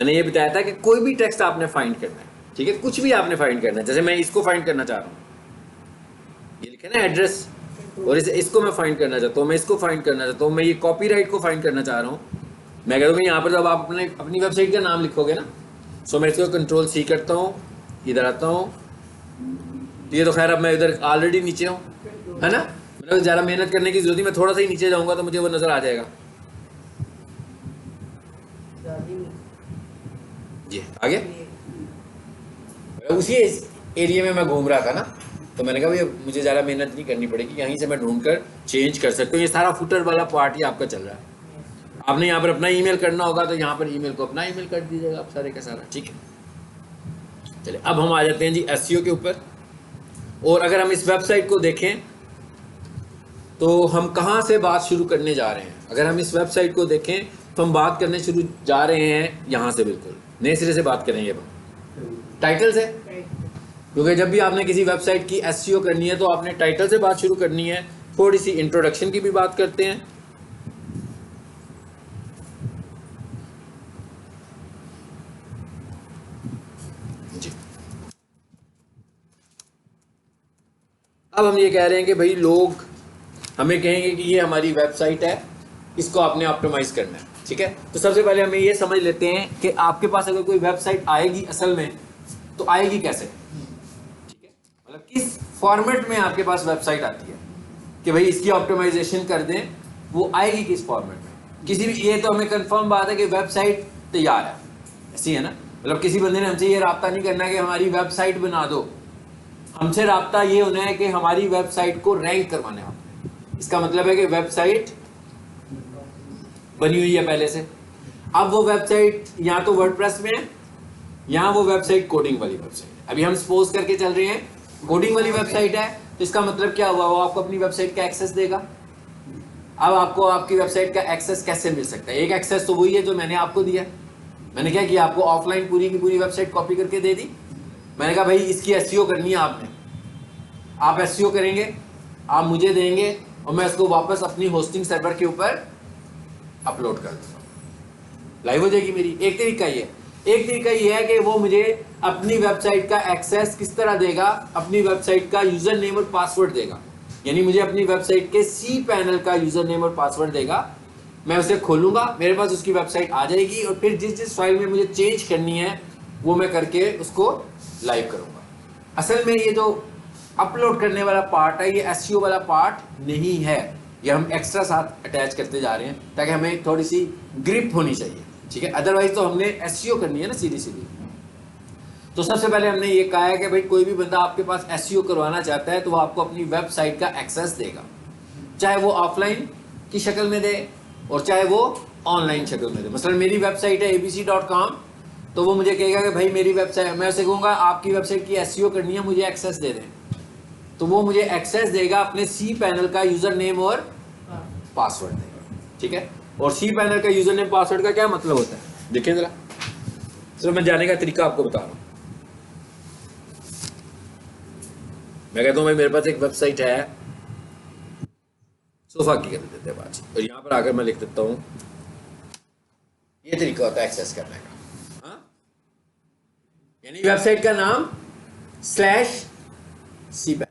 मैंने ये बताया था कि कोई भी टेक्स्ट आपने फाइंड करना है, ठीक है, कुछ भी आपने फाइंड करना है। जैसे मैं इसको फाइंड करना चाह रहा हूँ, ये लिखा ना एड्रेस, और इसको मैं फाइंड करना चाहता हूँ, मैं इसको फाइंड करना चाहता हूँ, मैं ये कॉपीराइट को फाइंड करना चाह रहा हूँ। मैं कहता हूँ यहाँ पर जब आप अपनी वेबसाइट का नाम लिखोगे ना, सो मैं इसको कंट्रोल सी करता हूँ, इधर आता हूँ, तो ये तो खैर अब मैं इधर ऑलरेडी नीचे हूँ, है ना, मेरे को ज़्यादा मेहनत करने की जरूरत नहीं, मैं थोड़ा सा ही नीचे जाऊँगा तो मुझे वो नज़र आ जाएगा। जी आगे उसी एरिया में मैं घूम रहा था ना, तो मैंने कहा भैया मुझे ज़्यादा मेहनत नहीं करनी पड़ेगी, यहीं से मैं ढूंढकर चेंज कर सकता हूँ। ये सारा फुटर वाला पार्ट ही आपका चल रहा है। आपने यहाँ पर अपना ईमेल करना होगा तो यहाँ पर ईमेल को अपना ईमेल कर दीजिएगा आप सारे का सारा, ठीक है। चलिए अब हम आ जाते हैं जी एसईओ के ऊपर। और अगर हम इस वेबसाइट को देखें तो हम कहाँ से बात शुरू करने जा रहे हैं। अगर हम इस वेबसाइट को देखें तो हम बात करने शुरू जा रहे हैं यहाँ से, बिल्कुल नए सिरे से बात करेंगे हम टाइटल से, क्योंकि जब भी आपने किसी वेबसाइट की एसईओ करनी है तो आपने टाइटल से बात शुरू करनी है। थोड़ी सी इंट्रोडक्शन की भी बात करते हैं। जी अब हम ये कह रहे हैं कि भाई लोग हमें कहेंगे कि ये हमारी वेबसाइट है, इसको आपने ऑप्टिमाइज करना है, ठीक है। तो सबसे पहले हमें ये समझ लेते हैं कि आपके पास अगर कोई वेबसाइट आएगी असल में तो आएगी कैसे, ठीक है, मतलब किस फॉर्मेट में आपके पास वेबसाइट आती है कि भाई इसकी ऑप्टिमाइजेशन कर दें, वो आएगी किस फॉर्मेट में। किसी भी, ये तो हमें कंफर्म बात है कि वेबसाइट तैयार है, ऐसी है ना, मतलब किसी बंदे ने हमसे ये रब्ता नहीं करना कि हमारी वेबसाइट बना दो, हमसे रब्ता ये होना है कि हमारी वेबसाइट को रैंक करवाना है। इसका मतलब है कि वेबसाइट बनी हुई है पहले से, अब वो वेबसाइट या तो वर्डप्रेस में है या वो वेबसाइट कोडिंग वाली वेबसाइट है। अभी हम सपोज करके चल रहे हैं कोडिंग वाली वेबसाइट है, तो इसका मतलब क्या हुआ, वो आपको अपनी वेबसाइट का एक्सेस देगा। अब आपको आपकी वेबसाइट का एक्सेस कैसे मिल सकता है? एक एक्सेस तो वही है जो मैंने आपको दिया। मैंने क्या किया, आपको ऑफलाइन पूरी की पूरी वेबसाइट कॉपी करके दे दी। मैंने कहा भाई इसकी एसईओ करनी है आपने, आप एसईओ करेंगे, आप मुझे देंगे और मैं इसको वापस अपनी होस्टिंग सर्वर के ऊपर अपलोड कर दूंगा, लाइव हो जाएगी मेरी। एक तरीका ये है कि वो मुझे अपनी वेबसाइट का एक्सेस किस तरह देगा, अपनी वेबसाइट का यूजर नेम और पासवर्ड देगा, यानी मुझे अपनी वेबसाइट के सी पैनल का यूजर नेम और पासवर्ड देगा। मैं उसे खोलूंगा, मेरे पास उसकी वेबसाइट आ जाएगी और फिर जिस फाइल में मुझे चेंज करनी है वो मैं करके उसको लाइव करूंगा। असल में ये जो अपलोड करने वाला पार्ट है ये एसईओ वाला पार्ट नहीं है, ये हम एक्स्ट्रा साथ अटैच करते जा रहे हैं ताकि हमें थोड़ी सी ग्रिप होनी चाहिए, ठीक है। अदरवाइज तो हमने एसईओ करनी है ना सीधी सीधी। तो सबसे पहले हमने ये कहा है कि भाई कोई भी बंदा आपके पास एसईओ करवाना चाहता है तो वो आपको अपनी वेबसाइट का एक्सेस देगा, चाहे वो ऑफलाइन की शक्ल में दे और चाहे वो ऑनलाइन शक्ल में दे। मसलन मेरी वेबसाइट है abc.com, तो वो मुझे कहेगा कि भाई मेरी वेबसाइट, मैं उसे कहूँगा आपकी वेबसाइट की एसईओ करनी है, मुझे एक्सेस दे दें, तो वो मुझे एक्सेस देगा अपने सी पैनल का यूजर नेम और पासवर्ड देगा, ठीक है। और सी पैनल का यूजर नेम पासवर्ड का क्या मतलब होता है देखिए जरा, चलो मैं जाने का तरीका आपको बता रहा हूँ। मैं कहता हूँ भाई मेरे पास एक वेबसाइट है सोफा की, कर देते हैं बात, और यहाँ पर आकर मैं लिख देता हूँ, ये तरीका होता है एक्सेस करने का, हाँ? यानी वेबसाइट का नाम /सी पैनल,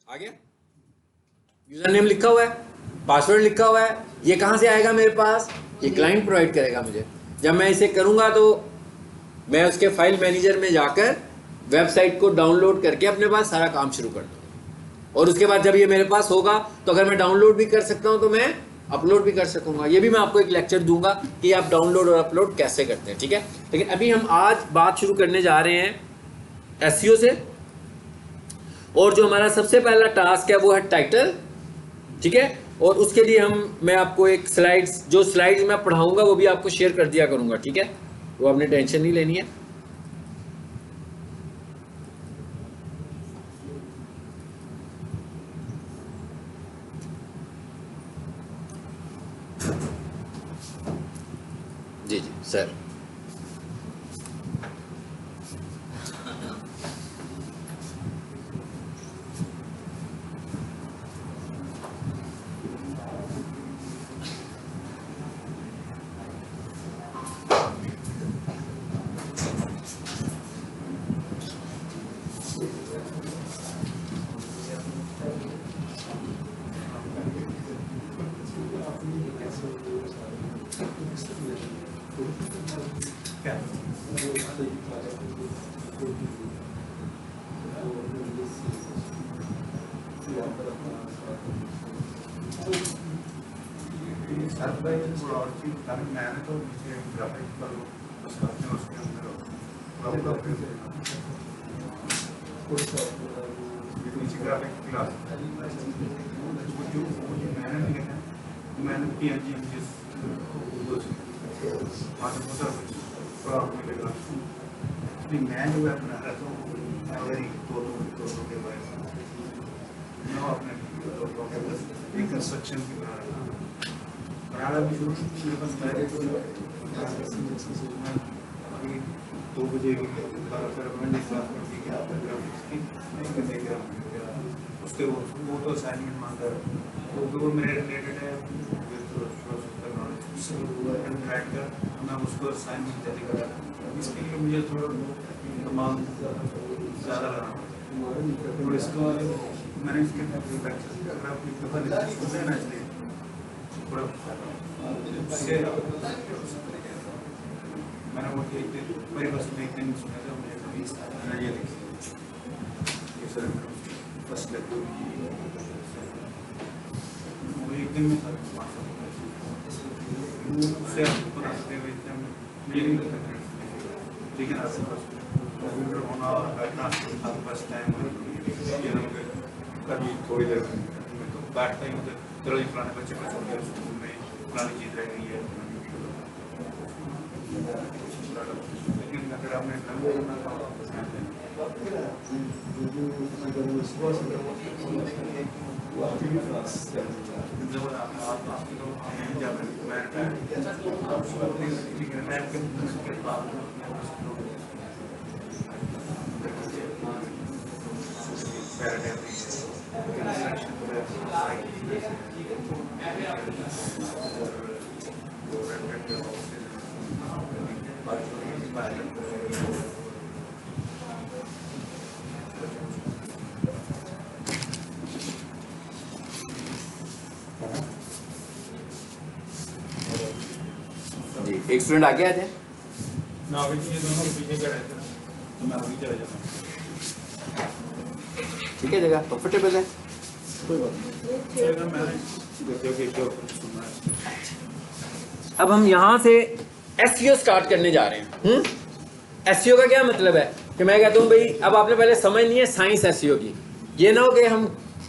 आ गया, यूजर नेम लिखा हुआ है, पासवर्ड लिखा हुआ है। ये कहाँ से आएगा मेरे पास, ये क्लाइंट प्रोवाइड करेगा मुझे। जब मैं इसे करूँगा तो मैं उसके फाइल मैनेजर में जाकर वेबसाइट को डाउनलोड करके अपने पास सारा काम शुरू कर दूँगा, और उसके बाद जब ये मेरे पास होगा तो अगर मैं डाउनलोड भी कर सकता हूँ तो मैं अपलोड भी कर सकूँगा। ये भी मैं आपको एक लेक्चर दूंगा कि आप डाउनलोड और अपलोड कैसे करते हैं, ठीक है। लेकिन अभी हम आज बात शुरू करने जा रहे हैं एसईओ से, और जो हमारा सबसे पहला टास्क है वो है टाइटल, ठीक है। और उसके लिए मैं आपको एक जो स्लाइड्स मैं पढ़ाऊंगा वो भी आपको शेयर कर दिया करूंगा, ठीक है, वो आपने टेंशन नहीं लेनी है। जी जी सर, और चीज मैंने तो ग्राफिक पर उसके अंदर ग्राफिक क्लास मैंने नहीं लिखा, मैंने PNG मिलेगा मैं जो है बना रहा था अगर दो के बारे में अपने एक कंस्ट्रक्शन की बना रहा भी शुरू मेरे पास अभी 2 बजे उसके वो तो असाइनमेंट मांग रहा है वो मेरे रिलेटेड है मैं उसको असाइनमेंट जल्दी कर रहा इसके लिए मुझे थोड़ा दिमाग ज़्यादा लगा और इसको मैंने इसके मैंने वो मेरे पास में एक दिन सुना था मुझे कभी मैंने ये देखी ये सर फर्स्ट लेक्चर वो एक दिन में था उससे आपको पता सकते हुए मुझे नहीं लगता लेकिन आपके पास कंप्यूटर होना और बैठना आपके पास टाइम ये लोग कभी थोड़ी देर में तो बैठता ही होता चलो ये पुराने बच्चे को छोड़ दिया स्कूल में पुरानी चीज़ रह गई है लेकिन अगर आपने एक स्टूडेंट आगे आ जाए ना अभी ये दोनों पीछे कर रहे थे तो मैं अभी चला जाता ठीक है, जगह कंफर्टेबल है, कोई बात नहीं मैंने सुनना है। अब हम यहाँ से SEO स्टार्ट करने जा रहे हैं। SEO का क्या मतलब है कि मैं कहता हूँ भाई अब आपने पहले समझनी है साइंस SEO की। ये ना हो कि हम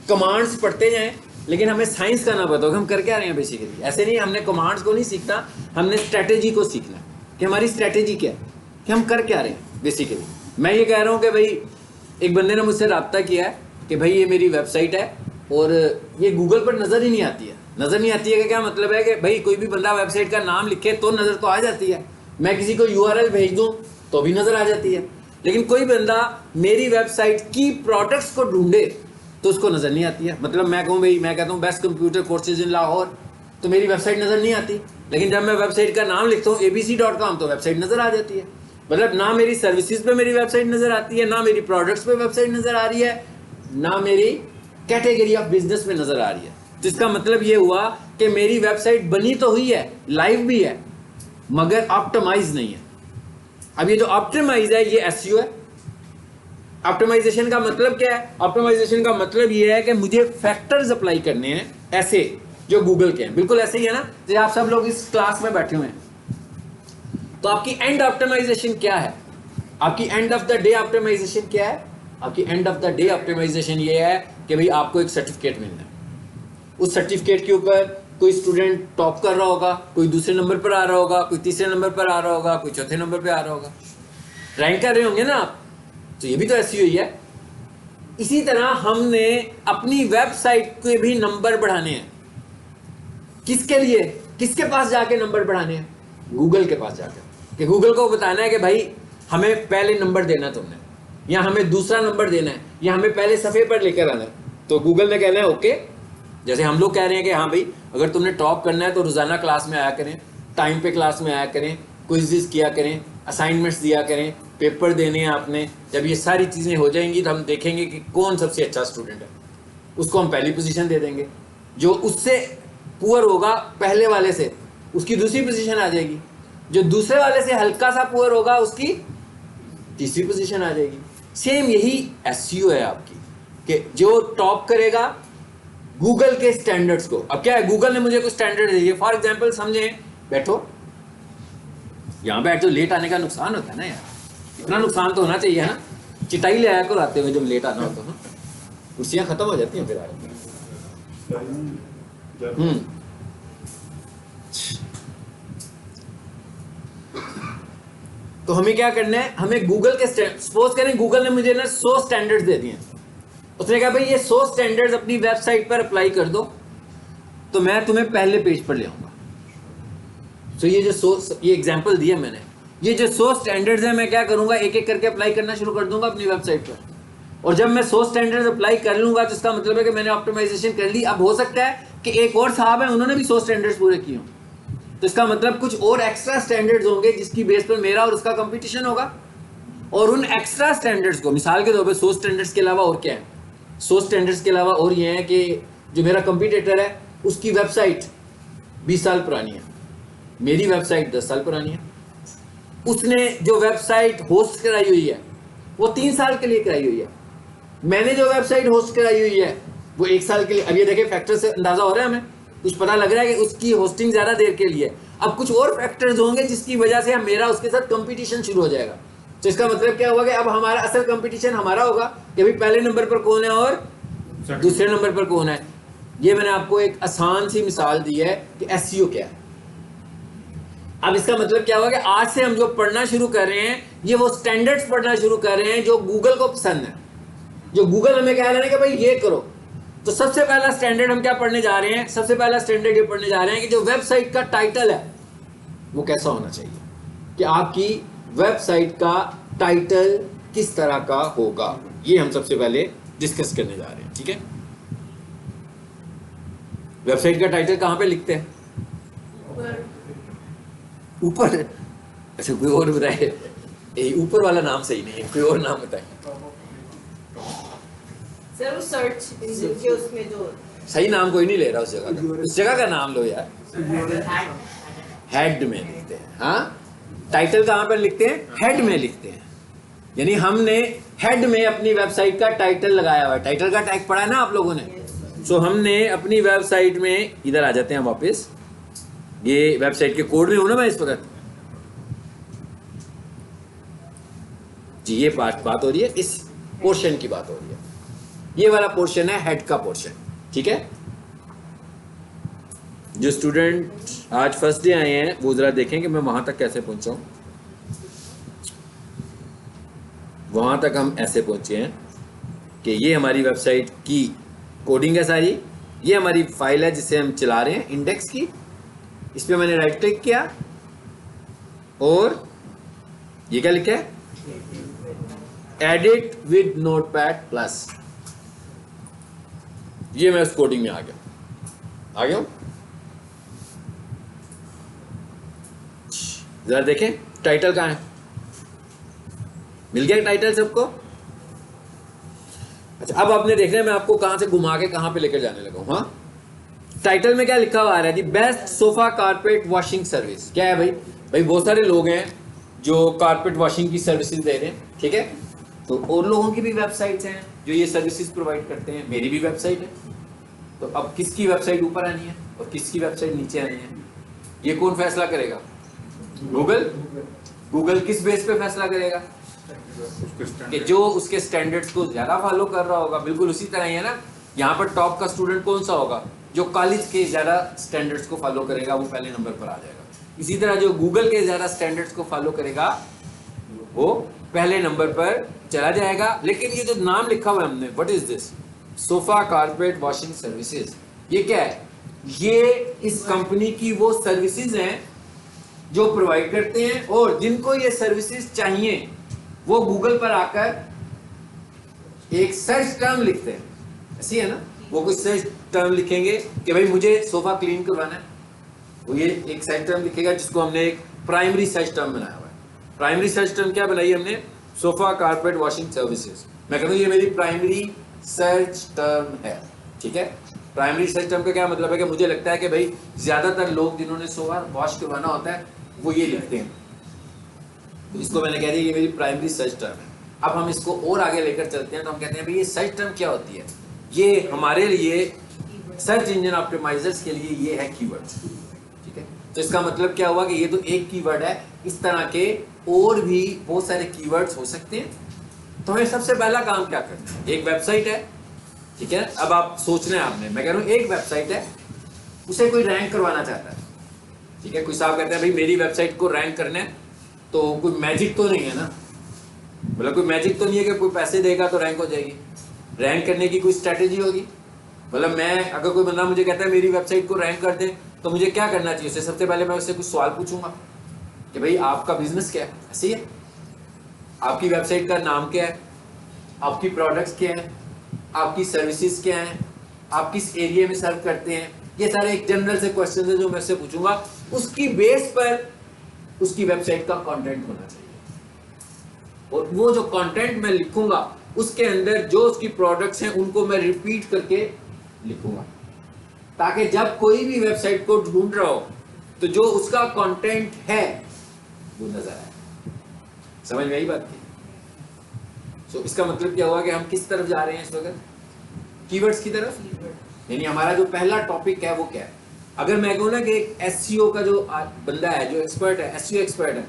कमांड्स पढ़ते जाएं लेकिन हमें साइंस का ना पता हो कि हम कर क्या रहे हैं बेसिकली। ऐसे नहीं, हमने कमांड्स को नहीं सीखना, हमने स्ट्रैटेजी को सीखना है कि हमारी स्ट्रैटेजी क्या है, कि हम कर क्या रहे हैं बेसिकली। मैं ये कह रहा हूँ कि भाई एक बंदे ने मुझसे रब्ता किया है कि भाई ये मेरी वेबसाइट है और ये गूगल पर नज़र ही नहीं आती है। नज़र नहीं आती है का क्या मतलब है कि भाई कोई भी बंदा वेबसाइट का नाम लिखे तो नज़र तो आ जाती है, मैं किसी को URL भेज दूँ तो भी नज़र आ जाती है, लेकिन कोई बंदा मेरी वेबसाइट की प्रोडक्ट्स को ढूंढे तो उसको नज़र नहीं आती है। मतलब मैं कहूँ भाई, मैं कहता हूँ best computer courses in Lahore, तो मेरी वेबसाइट नज़र नहीं आती, लेकिन जब मैं वेबसाइट का नाम लिखता हूँ abc.com तो वेबसाइट नज़र आ जाती है। मतलब ना मेरी सर्विसेज पे मेरी वेबसाइट नज़र आती है, ना मेरी प्रोडक्ट्स पे वेबसाइट नज़र आ रही है, ना मेरी कैटेगरी ऑफ बिजनेस पे नज़र आ रही है। तो इसका मतलब ये हुआ कि मेरी वेबसाइट बनी तो हुई है, लाइव भी है, मगर ऑप्टिमाइज नहीं है। अब ये जो ऑप्टिमाइज है ये SEO है। ऑप्टिमाइजेशन का मतलब क्या है? ऑप्टिमाइजेशन का मतलब ये है कि मुझे फैक्टर्स अप्लाई करने हैं ऐसे जो गूगल के हैं, बिल्कुल ऐसे ही है ना जैसे आप सब लोग इस क्लास में बैठे हुए हैं। तो आपकी एंड ऑप्टिमाइजेशन क्या है? आपकी end of the day optimisation क्या है? आपकी end of the day optimisation ये है कि भाई आपको एक सर्टिफिकेट मिलना है। उस सर्टिफिकेट के ऊपर कोई स्टूडेंट टॉप कर रहा होगा, कोई दूसरे नंबर पर आ रहा होगा, कोई तीसरे नंबर पर आ रहा होगा, कोई चौथे नंबर पर आ रहा होगा, रैंक कर रहे होंगे ना आप, तो ये भी तो SEO ही है। इसी तरह हमने अपनी वेबसाइट के भी नंबर बढ़ाने हैं। किसके लिए? किसके पास जाके नंबर बढ़ाने हैं? गूगल के पास जाकर, कि गूगल को बताना है कि भाई हमें पहले नंबर देना तुमने, या हमें दूसरा नंबर देना है, या हमें पहले सफ़े पर लेकर आना है। तो गूगल ने कहना है ओके, जैसे हम लोग कह रहे हैं कि हाँ भाई अगर तुमने टॉप करना है तो रोज़ाना क्लास में आया करें, टाइम पे क्लास में आया करें, क्विज़ किया करें, असाइनमेंट्स दिया करें, पेपर देने हैं आपने। जब ये सारी चीज़ें हो जाएंगी तो हम देखेंगे कि कौन सबसे अच्छा स्टूडेंट है, उसको हम पहली पोजीशन दे देंगे। जो उससे पुअर होगा पहले वाले से, उसकी दूसरी पोजीशन आ जाएगी। जो दूसरे वाले से हल्का सा पुअर होगा उसकी तीसरी पोजीशन आ जाएगी। सेम यही एसईओ है आपकी, कि जो टॉप करेगा गूगल के स्टैंडर्ड्स को। अब क्या है, गूगल ने मुझे कुछ स्टैंडर्ड दिए, फॉर एग्जांपल समझे, बैठो यहाँ बैठ, जो लेट आने का नुकसान होता है ना यार, इतना नुकसान तो होना चाहिए ना, चिटाई ले आया करो आते हुए जब लेट आना हो तो, हाँ कुर्सियाँ खत्म हो जाती हैं फिर आगे। तो हमें क्या करना है, हमें गूगल के सपोज करें गूगल ने मुझे ना 100 स्टैंडर्ड्स दे दिए, उसने कहा भाई ये 100 स्टैंडर्ड्स अपनी वेबसाइट पर अप्लाई कर दो, तो मैं तुम्हें पहले पेज पर ले आऊंगा। तो ये जो 100, ये एग्जांपल दिया मैंने, ये जो 100 स्टैंडर्ड्स हैं मैं क्या करूंगा, एक एक करके अप्लाई करना शुरू कर दूंगा अपनी वेबसाइट पर। और जब मैं 100 स्टैंडर्ड्स अप्लाई कर लूंगा तो इसका मतलब है कि मैंने ऑप्टिमाइजेशन कर ली। अब हो सकता है कि एक और साहब है, उन्होंने भी 100 स्टैंडर्ड्स पूरे किए हों, तो इसका मतलब कुछ और एक्स्ट्रा स्टैंडर्ड्स होंगे जिसकी बेस पर मेरा और उसका कंपटीशन होगा। और उन एक्स्ट्रा स्टैंडर्ड्स को, मिसाल के तौर पर 100 स्टैंडर्ड्स के अलावा और क्या है, 100 स्टैंडर्ड्स के अलावा और ये है कि जो मेरा कंपटीटर है उसकी वेबसाइट 20 साल पुरानी है, मेरी वेबसाइट 10 साल पुरानी है, उसने जो वेबसाइट होस्ट कराई हुई है वो 3 साल के लिए कराई हुई है, मैंने जो वेबसाइट होस्ट कराई हुई है वो 1 साल के लिए। अब ये देखिए फैक्टर से अंदाजा हो रहा है, हमें कुछ पता लग रहा है कि उसकी होस्टिंग ज्यादा देर के लिए। अब कुछ और फैक्टर्स होंगे जिसकी वजह से मेरा उसके साथ कंपटीशन शुरू हो जाएगा। तो इसका मतलब क्या होगा कि अब हमारा असल कंपटीशन हमारा होगा कि भाई पहले नंबर पर कौन है और दूसरे नंबर पर कौन है। ये मैंने आपको एक आसान सी मिसाल दी है कि एसईओ क्या है। अब इसका मतलब क्या होगा कि आज से हम जो पढ़ना शुरू कर रहे हैं ये वो स्टैंडर्ड्स पढ़ना शुरू कर रहे हैं जो गूगल को पसंद है, जो गूगल हमें कह रहे हैं कि भाई ये करो। तो सबसे पहला स्टैंडर्ड हम क्या पढ़ने जा रहे हैं, सबसे पहला स्टैंडर्ड ये पढ़ने जा रहे हैं कि जो वेबसाइट का टाइटल है वो कैसा होना चाहिए, कि आपकी वेबसाइट का टाइटल किस तरह का होगा, ये हम सबसे पहले डिस्कस करने जा रहे हैं। ठीक है, वेबसाइट का टाइटल कहां पे लिखते हैं, ऊपर। अच्छा कोई और बताए, ऊपर वाला नाम सही नहीं है, कोई और नाम बताए। सर वो सर्च इंजन के उसमें जो सही नाम कोई नहीं ले रहा उस जगह का, उस जगह का नाम लो यार। हेड में लिखते हैं, हाँ टाइटल कहां पर लिखते हैं, हेड में लिखते हैं। यानी हमने हेड में अपनी वेबसाइट का टाइटल लगाया हुआ है, टाइटल का टैग पढ़ा है ना आप लोगों ने। सो हमने अपनी वेबसाइट में, इधर आ जाते हैं वापस, ये वेबसाइट के कोड में हूं ना मैं इस वक्त जी, ये बात हो रही है, इस पोर्शन की बात हो रही है, ये वाला पोर्शन है हेड का पोर्शन। ठीक है, जो स्टूडेंट आज फर्स्ट डे आए हैं वो जरा देखें कि मैं वहां तक कैसे पहुंचा हूं। वहां तक हम ऐसे पहुंचे हैं कि ये हमारी वेबसाइट की कोडिंग है सारी, ये हमारी फाइल है जिसे हम चला रहे हैं इंडेक्स की। इस पर मैंने राइट क्लिक किया और ये क्या लिखा है, एडिट विद नोटपैड प्लस। ये मैं उस कोडिंग में आ गया हूं। जरा देखें टाइटल कहां है, मिल गया टाइटल सबको। अच्छा अब आपने देखना है मैं आपको कहां से घुमा के कहां पे लेकर जाने लगा हूं। हाँ टाइटल में क्या लिखा हुआ आ रहा है, the best sofa carpet washing service. क्या है भाई, भाई बहुत सारे लोग हैं जो कारपेट वॉशिंग की सर्विसेज दे रहे हैं। ठीक है, तो और लोगों की भी वेबसाइट्स हैं जो ये सर्विसेज प्रोवाइड करते हैं, मेरी भी वेबसाइट है। तो अब किसकी वेबसाइट ऊपर आनी है और किसकी वेबसाइट नीचे आनी है, ये कौन फैसला करेगा, गूगल। गूगल किस बेस पे फैसला करेगा, कि जो उसके स्टैंडर्ड्स को ज्यादा फॉलो कर रहा होगा। बिल्कुल उसी तरह ही है ना, यहाँ पर टॉप का स्टूडेंट कौन सा होगा, जो कॉलेज के ज्यादा स्टैंडर्ड्स को फॉलो करेगा वो पहले नंबर पर आ जाएगा। इसी तरह जो गूगल के ज्यादा स्टैंडर्ड्स को फॉलो करेगा वो पहले नंबर पर चला जाएगा। लेकिन ये जो नाम लिखा हुआ है हमने, what is this, sofa carpet washing services, ये क्या है, ये इस कंपनी की वो सर्विसेज हैं जो प्रोवाइड करते हैं, और जिनको ये सर्विसेज चाहिए वो गूगल पर आकर एक सर्च टर्म लिखते हैं। ऐसी है ना, वो कुछ सर्च टर्म लिखेंगे कि भाई मुझे सोफा क्लीन करवाना है, वो ये एक सर्च टर्म लिखेगा जिसको हमने एक प्राइमरी सर्च टर्म बनाया हुआ है। प्राइमरी सर्च टर्म क्या बनाई हमने, सोफा कारपेट वॉशिंग सर्विसेज। मैं कहता हूँ ये मेरी प्राइमरी सर्च टर्म है। ठीक है, प्राइमरी सर्च टर्म का क्या मतलब है कि मुझे लगता है कि भाई ज्यादातर लोग जिन्होंने सोफा वॉश करवाना होता है वो ये लिखते हैं। तो इसको मैंने कह दिया ये मेरी प्राइमरी सर्च टर्म है। अब हम इसको और आगे लेकर चलते हैं, तो हम कहते हैं भाई ये सर्च टर्म क्या होती है। ये हमारे लिए सर्च इंजन ऑप्टिमाइजर्स के लिए ये है कीवर्ड्स, ठीक है। तो इसका मतलब क्या हुआ कि ये तो एक कीवर्ड है, इस तरह के और भी बहुत सारे कीवर्ड्स हो सकते हैं। तो हमें सबसे पहला काम क्या करना है, एक वेबसाइट है, ठीक है। अब आप सोचना है आपने, मैं कह रहा हूँ एक वेबसाइट है, उसे कोई रैंक करवाना चाहता है, ठीक है। कोई साहब कहते हैं भाई मेरी वेबसाइट को रैंक करना है, तो कोई मैजिक तो नहीं है ना, मतलब कोई मैजिक तो नहीं है कि कोई पैसे देगा तो रैंक हो जाएगी। रैंक करने की कोई स्ट्रैटेजी होगी। मतलब मैं, अगर कोई बंदा मुझे कहता है मेरी वेबसाइट को रैंक कर दे, तो मुझे क्या करना चाहिए उससे? सबसे पहले मैं उससे कुछ सवाल पूछूंगा कि भाई आपका बिजनेस क्या है, ऐसे ही है, आपकी वेबसाइट का नाम क्या है, आपकी प्रोडक्ट्स क्या है, आपकी सर्विसेज क्या हैं, आप किस एरिया में सर्व करते हैं, ये सारे एक जनरल से क्वेश्चन है जो मैं उससे पूछूंगा। उसकी बेस पर उसकी वेबसाइट का कंटेंट होना चाहिए, और वो जो कंटेंट मैं लिखूंगा उसके अंदर जो उसकी प्रोडक्ट्स हैं उनको मैं रिपीट करके लिखूंगा, ताकि जब कोई भी वेबसाइट को ढूंढ रहा हो तो जो उसका कंटेंट है वो नजर आए। समझ में आई बात की? सो इसका मतलब क्या हुआ कि हम किस तरफ जा रहे हैं इस वक्त? कीवर्ड्स की तरफ। यानी हमारा जो पहला टॉपिक है वो क्या है? अगर मैं कहूँ ना कि एक एसईओ का जो बंदा है, जो एक्सपर्ट है, एसईओ एक्सपर्ट है,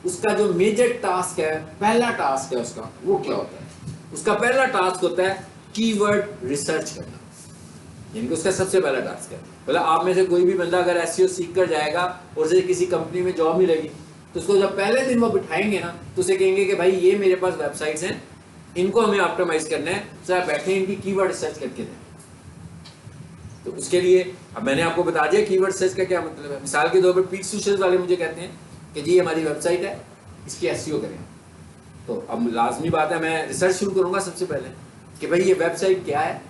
उसका जो मेजर टास्क है, पहला टास्क है उसका, वो क्या होता है? उसका पहला टास्क होता है कीवर्ड रिसर्च करना। यानी कि उसका सबसे पहला टास्क है। मतलब आप में से कोई भी बंदा अगर एसईओ सीख कर जाएगा और उसे किसी कंपनी में जॉब मिलेगी, तो उसको जब पहले दिन वो बिठाएंगे ना, तो उसे कहेंगे कि भाई ये मेरे पास वेबसाइट्स हैं, इनको हमें ऑप्टिमाइज करना है, तो आप बैठे इनकी कीवर्ड रिसर्च करके दें। तो उसके लिए अब मैंने आपको बता दिया कीवर्ड सर्च का क्या मतलब है। मिसाल के तौर पर पीक सोशल वाले मुझे कहते हैं कि जी हमारी वेबसाइट है, इसकी एसईओ करें। तो अब लाजमी बात है मैं रिसर्च शुरू करूंगा सबसे पहले कि भाई ये वेबसाइट क्या है,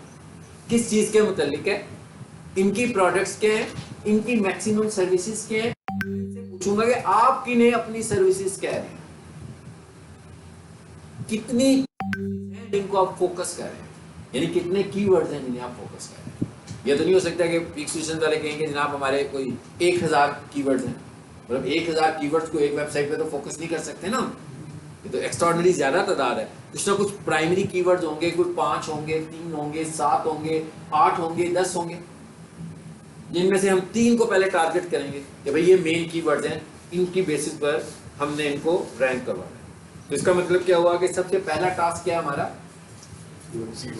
किस चीज़ के मुतालिक है, इनकी प्रोडक्ट्स क्या हैं, इनकी मैक्सिमम सर्विसेज क्या हैं। पूछूंगा कि आप किन्हें अपनी सर्विसेज कह रहे हैं, कितनी इनको आप फोकस कर रहे हैं, यानी कितने कीवर्ड्स हैं जिन्हें आप फोकस कर रहे हैं। ये तो नहीं हो सकता कि पीक सोशल वाले कहेंगे जनाब हमारे कोई 1000 कीवर्ड्स हैं। मतलब 1000 कीवर्ड्स को एक वेबसाइट पे तो फोकस नहीं कर सकते ना, ये तो एक्स्ट्राऑर्डिनरी ज्यादा तादाद है। कुछ ना कुछ प्राइमरी कीवर्ड्स होंगे, कोई 5 होंगे, 3 होंगे, 7 होंगे, 8 होंगे, 10 होंगे, जिनमें से हम 3 को पहले टारगेट करेंगे कि भाई ये मेन कीवर्ड्स हैं, इनकी बेसिस पर हमने इनको रैंक करवाना है। तो इसका मतलब क्या हुआ कि सबसे पहला टास्क क्या हमारा?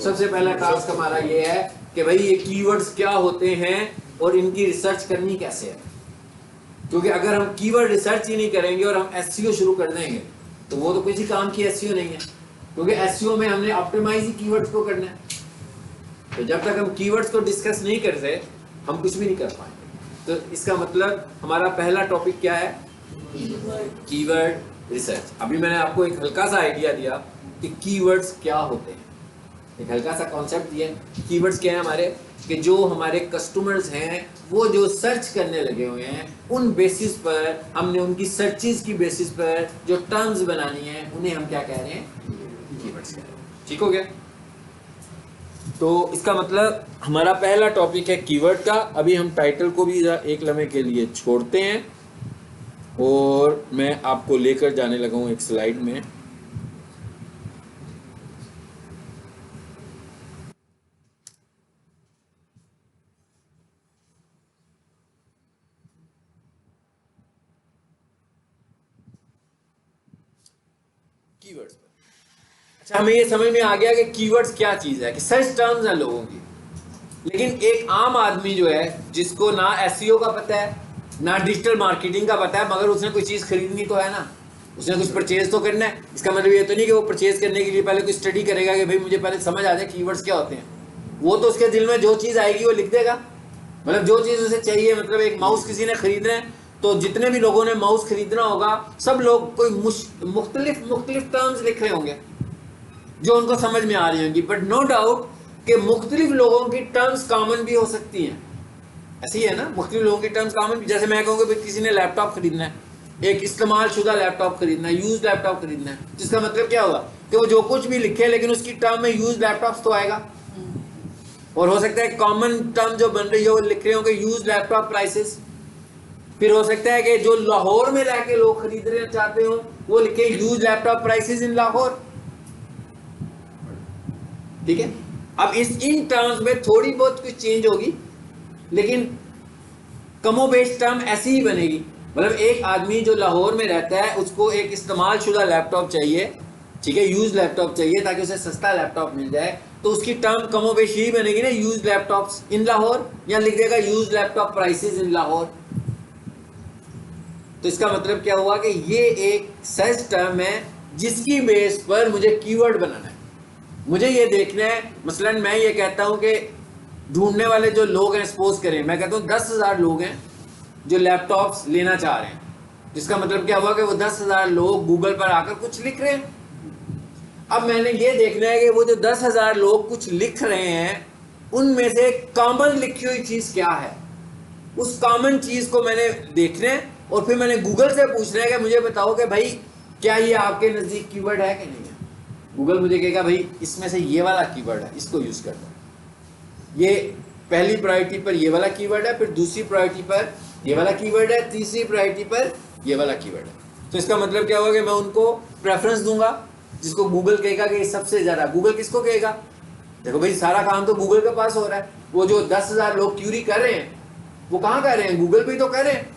सबसे पहला टास्क हमारा ये है कि भाई ये कीवर्ड्स क्या होते हैं और इनकी रिसर्च करनी कैसे है। क्योंकि अगर हम कीवर्ड रिसर्च ही नहीं करेंगे और हम एसईओ शुरू कर देंगे तो वो तो किसी काम की एसईओ नहीं है, क्योंकि एसईओ में हमने ऑप्टिमाइज ही कीवर्ड्स को करना है। तो जब तक हम कीवर्ड्स को डिस्कस नहीं करते हम कुछ भी नहीं कर पाएंगे। तो इसका मतलब हमारा पहला टॉपिक क्या है? Keyword research. अभी मैंने आपको एक हल्का सा आइडिया दिया कि कीवर्ड्स क्या होते हैं, एक हल्का सा कॉन्सेप्ट दिया। कीवर्ड्स क्या है हमारे, कि जो हमारे कस्टमर्स हैं वो जो सर्च करने लगे हुए हैं, उन बेसिस पर हमने उनकी सर्चेज की बेसिस पर जो टर्म्स बनानी है उन्हें हम क्या कह रहे हैं? कीवर्ड्स कह रहे हैं। ठीक हो गया? तो इसका मतलब हमारा पहला टॉपिक है कीवर्ड का। अभी हम टाइटल को भी एक लम्हे के लिए छोड़ते हैं और मैं आपको लेकर जाने लगा हूँ एक स्लाइड में। कीवर्ड्स पर। अच्छा, हमें ये समझ में आ गया कि कीवर्ड्स क्या चीज है, कि सर्च टर्म्स हैं लोगों की। लेकिन एक आम आदमी जो है, जिसको ना एसईओ का पता है ना डिजिटल मार्केटिंग का पता है, मगर उसने कोई चीज खरीदनी तो है ना, उसने कुछ परचेज तो करना है। इसका मतलब ये तो नहीं कि वो परचेज करने के लिए पहले कोई स्टडी करेगा कि भाई मुझे पहले समझ आ जाए कीवर्ड्स क्या होते हैं। वो तो उसके दिल में जो चीज आएगी वो लिख देगा। मतलब जो चीज उसे चाहिए, मतलब एक माउस किसी ने खरीदना है तो जितने भी लोगों ने माउस खरीदना होगा सब लोग कोई मुख्तलिफ टर्म्स लिख रहे होंगे जो उनको समझ में आ रही होंगी। बट नो डाउट कि मुख्तलिफ लोगों की टर्म्स कॉमन भी हो सकती हैं। ऐसी है ना, मुख्तलिफ लोगों की टर्म्स कॉमन भी। जैसे मैं कहूँगा भाई किसी ने लैपटॉप खरीदना है, एक इस्तेमाल शुदा लैपटॉप खरीदना है, यूज लैपटॉप खरीदना है, जिसका मतलब क्या होगा कि वो जो कुछ भी लिखे लेकिन उसकी टर्म में यूज लैपटॉप्स तो आएगा। और हो सकता है कॉमन टर्म जो बन रही है वो लिख रहे होंगे यूज लैपटॉप प्राइसेस। फिर हो सकता है कि जो लाहौर में रह के लोग खरीदना चाहते हो वो लिखे use laptop prices in Lahore. ठीक है, अब इस इन टर्म्स में थोड़ी बहुत कुछ चेंज होगी, लेकिन कमोबेश टर्म ऐसी ही बनेगी। मतलब एक आदमी जो लाहौर में रहता है उसको एक इस्तेमाल शुदा लैपटॉप चाहिए, ठीक है, यूज लैपटॉप चाहिए ताकि उसे सस्ता लैपटॉप मिल जाए, तो उसकी टर्म कमोबेश यही बनेगी ना, यूज लैपटॉप्स इन लाहौर, या लिख देगा use laptop prices in Lahore. तो इसका मतलब क्या हुआ कि ये एक सर्च टर्म है जिसकी बेस पर मुझे कीवर्ड बनाना है। मुझे ये देखना है, मसलन मैं ये कहता हूं कि ढूंढने वाले जो लोग हैं, सपोज करें मैं कहता हूं 10,000 लोग हैं जो लैपटॉप्स लेना चाह रहे हैं, जिसका मतलब क्या हुआ कि वो 10,000 लोग गूगल पर आकर कुछ लिख रहे हैं। अब मैंने ये देखना है कि वो जो 10,000 लोग कुछ लिख रहे हैं उनमें से कॉमन लिखी हुई चीज क्या है, उस कॉमन चीज को मैंने देखना है और फिर मैंने गूगल से पूछना है कि मुझे बताओ कि भाई क्या ये आपके नजदीक कीवर्ड है कि नहीं है। गूगल मुझे कहेगा भाई इसमें से ये वाला कीवर्ड है, इसको यूज कर दो। ये पहली प्रायोरिटी पर ये वाला कीवर्ड है, फिर दूसरी प्रायोरिटी पर ये वाला कीवर्ड है, तीसरी प्रायोरिटी पर ये वाला कीवर्ड है। तो इसका मतलब क्या होगा कि मैं उनको प्रेफरेंस दूंगा जिसको गूगल कहेगा कि सबसे ज्यादा। गूगल किसको कहेगा, देखो भाई सारा काम तो गूगल के पास हो रहा है, वो जो 10,000 लोग क्यूरी कर रहे हैं वो कहाँ कर रहे हैं, गूगल पे ही तो कर रहे हैं।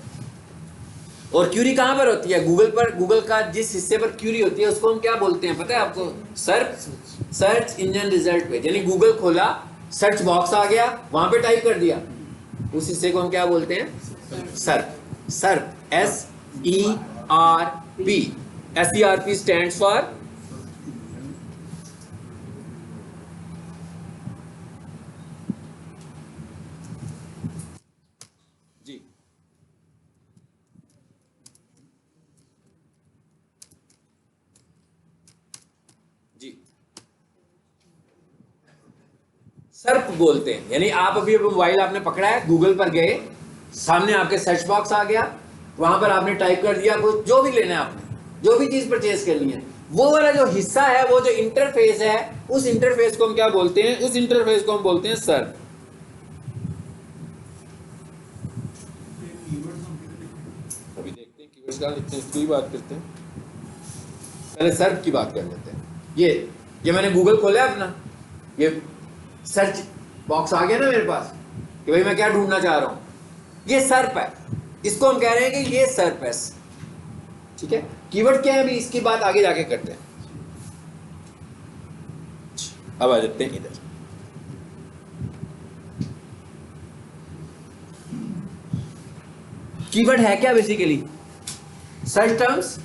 और क्यूरी कहाँ पर होती है, गूगल पर। गूगल का जिस हिस्से पर क्यूरी होती है उसको हम क्या बोलते हैं पता है आपको, सर्च इंजन रिजल्ट पेज। यानी गूगल खोला, सर्च बॉक्स आ गया, वहां पे टाइप कर दिया, उस हिस्से को हम क्या बोलते हैं, सर्प। सर्प, SERP। SERP स्टैंड्स फॉर जी जी सर्प बोलते हैं। यानी आप अभी मोबाइल आपने पकड़ा है, गूगल पर गए, सामने आपके सर्च बॉक्स आ गया, वहां पर आपने टाइप कर दिया कुछ जो भी लेना है आपने, जो भी चीज परचेज करनी है, वो वाला जो हिस्सा है, वो जो इंटरफेस है, उस इंटरफेस को हम क्या बोलते हैं, उस इंटरफेस को हम बोलते हैं सर्प। अभी देखते हैं कीवर्ड्स क्या लिखते हैं, इसकी बात करते हैं। पहले सर्प की बात कर लेते हैं। ये मैंने गूगल खोला है अपना, ये सर्च बॉक्स आ गया ना मेरे पास कि भाई मैं क्या ढूंढना चाह रहा हूं, ये सर्प है, इसको हम कह रहे हैं कि ये सर्प है। ठीक है, कीवर्ड क्या है अभी इसकी बात आगे जाके करते हैं। अब आ जाते हैं इधर। कीवर्ड है क्या बेसिकली, सर्च टर्म्स,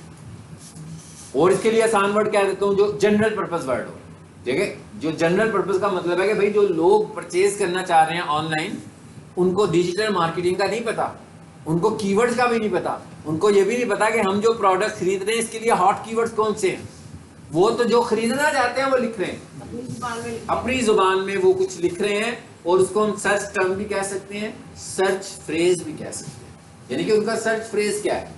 और इसके लिए आसान वर्ड क्या देता हूं, जो जनरल पर्पस वर्ड हो। ठीक है, जो जनरल पर्पस का मतलब है कि भाई जो लोग परचेज करना चाह रहे हैं ऑनलाइन, उनको डिजिटल मार्केटिंग का नहीं पता, उनको कीवर्ड्स का भी नहीं पता, उनको ये भी नहीं पता कि हम जो प्रोडक्ट खरीद रहे हैं इसके लिए हॉट कीवर्ड्स कौन से हैं। वो तो जो खरीदना चाहते हैं वो लिख रहे हैं अपनी जुबान में, वो कुछ लिख रहे हैं, और उसको हम सर्च टर्म भी कह सकते हैं, सर्च फ्रेज भी कह सकते हैं। यानी कि उनका सर्च फ्रेज क्या है,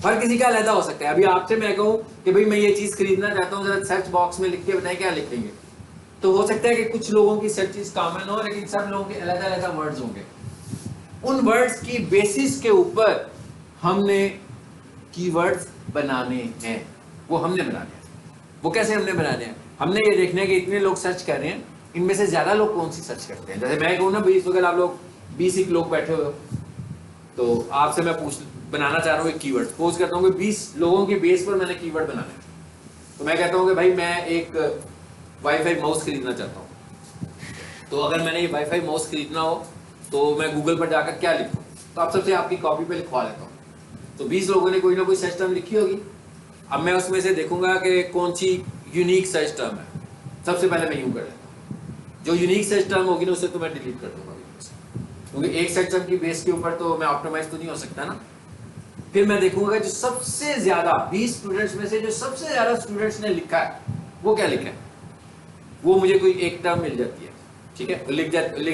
हर किसी का अलग हो सकता है। अभी आपसे मैं कहूं कि भाई मैं ये चीज खरीदना चाहता हूँ, जरा सर्च बॉक्स में लिख के बताएं क्या लिखेंगे, तो हो सकता है कि कुछ लोगों की सर्च चीज कॉमन हो, लेकिन सब लोगों के अलग अलग वर्ड्स होंगे। उन वर्ड्स की बेसिस के ऊपर हमने कीवर्ड्स बनाने हैं, वो हमने बनाने हैं। वो कैसे हमने बनाने हैं, हमने ये देखना है कि इतने लोग सर्च कर रहे हैं, इनमें से ज्यादा लोग कौन सी सर्च करते हैं। जैसे मैं कहूँ ना 20, अगर आप लोग 20 लोग बैठे हुए हो, तो आपसे मैं बनाना चाह रहा हूँ एक कीवर्ड, सपोज करता हूँ कि 20 लोगों की बेस पर मैंने कीवर्ड बनाना है, तो मैं कहता हूँ कि भाई मैं एक वाईफाई माउस खरीदना चाहता हूँ। तो अगर मैंने ये वाईफाई माउस खरीदना हो तो मैं गूगल पर जाकर क्या लिखूँ, तो आप सबसे आपकी कॉपी पे लिखवा लेता हूँ। तो 20 लोगों ने कोई ना कोई सर्च टर्म लिखी होगी। अब मैं उसमें से देखूंगा कि कौन सी यूनिक सर्च टर्म है। सबसे पहले मैं यूं कर लेता हूँ, जो यूनिक सर्च टर्म होगी ना उसे तो मैं डिलीट कर दूंगा, क्योंकि एक सर्च टर्म की बेस के ऊपर तो मैं ऑप्टिमाइज तो नहीं हो सकता ना। फिर मैं देखूंगा जो सबसे ज्यादा 20 स्टूडेंट्स में से जो सबसे ज्यादा स्टूडेंट्स ने लिखा है वो क्या लिखा है, वो मुझे कोई एक टर्म मिल जाती है। ठीक है, लिख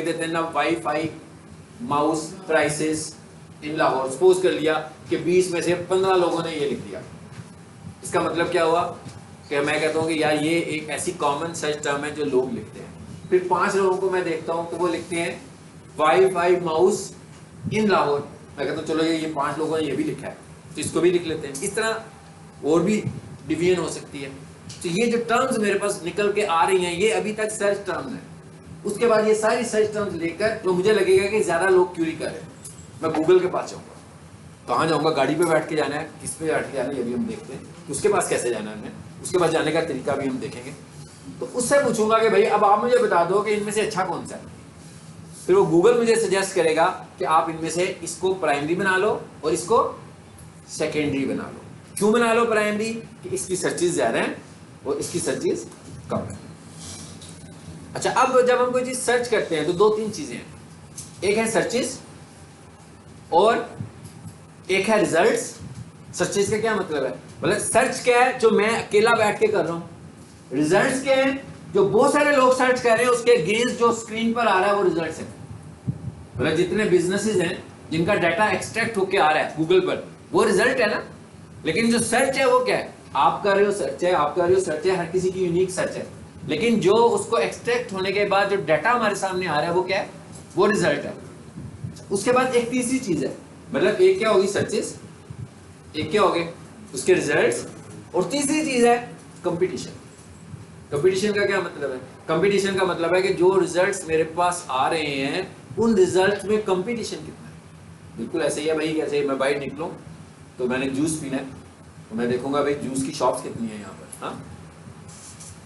देते हैं ना, wifi mouse prices in Lahore. Suppose कर लिया कि 20 में से 15 लोगों ने ये लिख दिया। इसका मतलब क्या हुआ कि मैं कहता हूँ कि यार ये एक ऐसी कॉमन सर्च टर्म है जो लोग लिखते हैं। फिर 5 लोगों को मैं देखता हूँ तो वो लिखते हैं वाईफाई माउस इन लाहौर। मैं कहता हूँ चलो ये 5 लोगों ने ये भी लिखा है तो इसको भी लिख लेते हैं। इस तरह और भी डिवीजन हो सकती है। तो ये जो टर्म्स मेरे पास निकल के आ रही हैं ये अभी तक सर्च टर्म्स हैं। उसके बाद ये सारी सर्च टर्म्स लेकर तो मुझे लगेगा कि ज़्यादा लोग क्यूरी कर रहे हैं, मैं गूगल के पास जाऊँगा। कहाँ जाऊँगा? गाड़ी पे बैठ के जाना है, किस पे बैठ के जाना है ये भी हम देखते हैं, उसके पास कैसे जाना है हमें, उसके पास जाने का तरीका भी हम देखेंगे। तो उससे पूछूंगा कि भाई अब आप मुझे बता दो कि इनमें से अच्छा कौन सा है। फिर वो गूगल मुझे सजेस्ट करेगा कि आप इनमें से इसको प्राइमरी बना लो और इसको सेकेंडरी बना लो। क्यों बना लो प्राइमरी? कि इसकी सर्चेज ज़्यादा हैं और इसकी सर्चेज कम है। अच्छा, अब जब हम कोई चीज़ सर्च करते हैं तो 2-3 चीज़ें हैं। एक है सर्चेज और एक है रिजल्ट्स। सर्चेज का क्या मतलब है? मतलब सर्च क्या है जो मैं अकेला बैठ के कर रहा हूँ, रिजल्ट्स क्या है जो बहुत सारे लोग सर्च कर रहे हैं उसके अगेंस्ट जो स्क्रीन पर आ रहा है वो रिजल्ट्स है। मतलब जितने बिजनेसेस हैं जिनका डाटा एक्सट्रैक्ट होके आ रहा है गूगल पर वो रिजल्ट है ना। लेकिन जो सर्च है वो क्या है? आप कर रहे हो सर्च है, आप कर रहे हो सर्च है, हर किसी की यूनिक सर्च है। लेकिन जो उसको एक्सट्रैक्ट होने के बाद जो डाटा हमारे सामने आ रहा है वो क्या है? वो रिजल्ट है। उसके बाद एक तीसरी चीज है, मतलब एक क्या होगी? सर्चेस, एक क्या हो गए? उसके रिजल्ट्स, और तीसरी चीज है कंपटीशन। कंपटीशन का क्या मतलब है? कंपटीशन का मतलब है कि जो रिजल्ट्स मेरे पास आ रहे हैं उन रिजल्ट्स में कंपटीशन कितना है। बिल्कुल ऐसे ही है भाई, कैसे मैं बाहर निकलूं तो मैंने जूस पीना है तो मैं देखूंगा भाई जूस की शॉप्स कितनी है यहाँ पर। हाँ,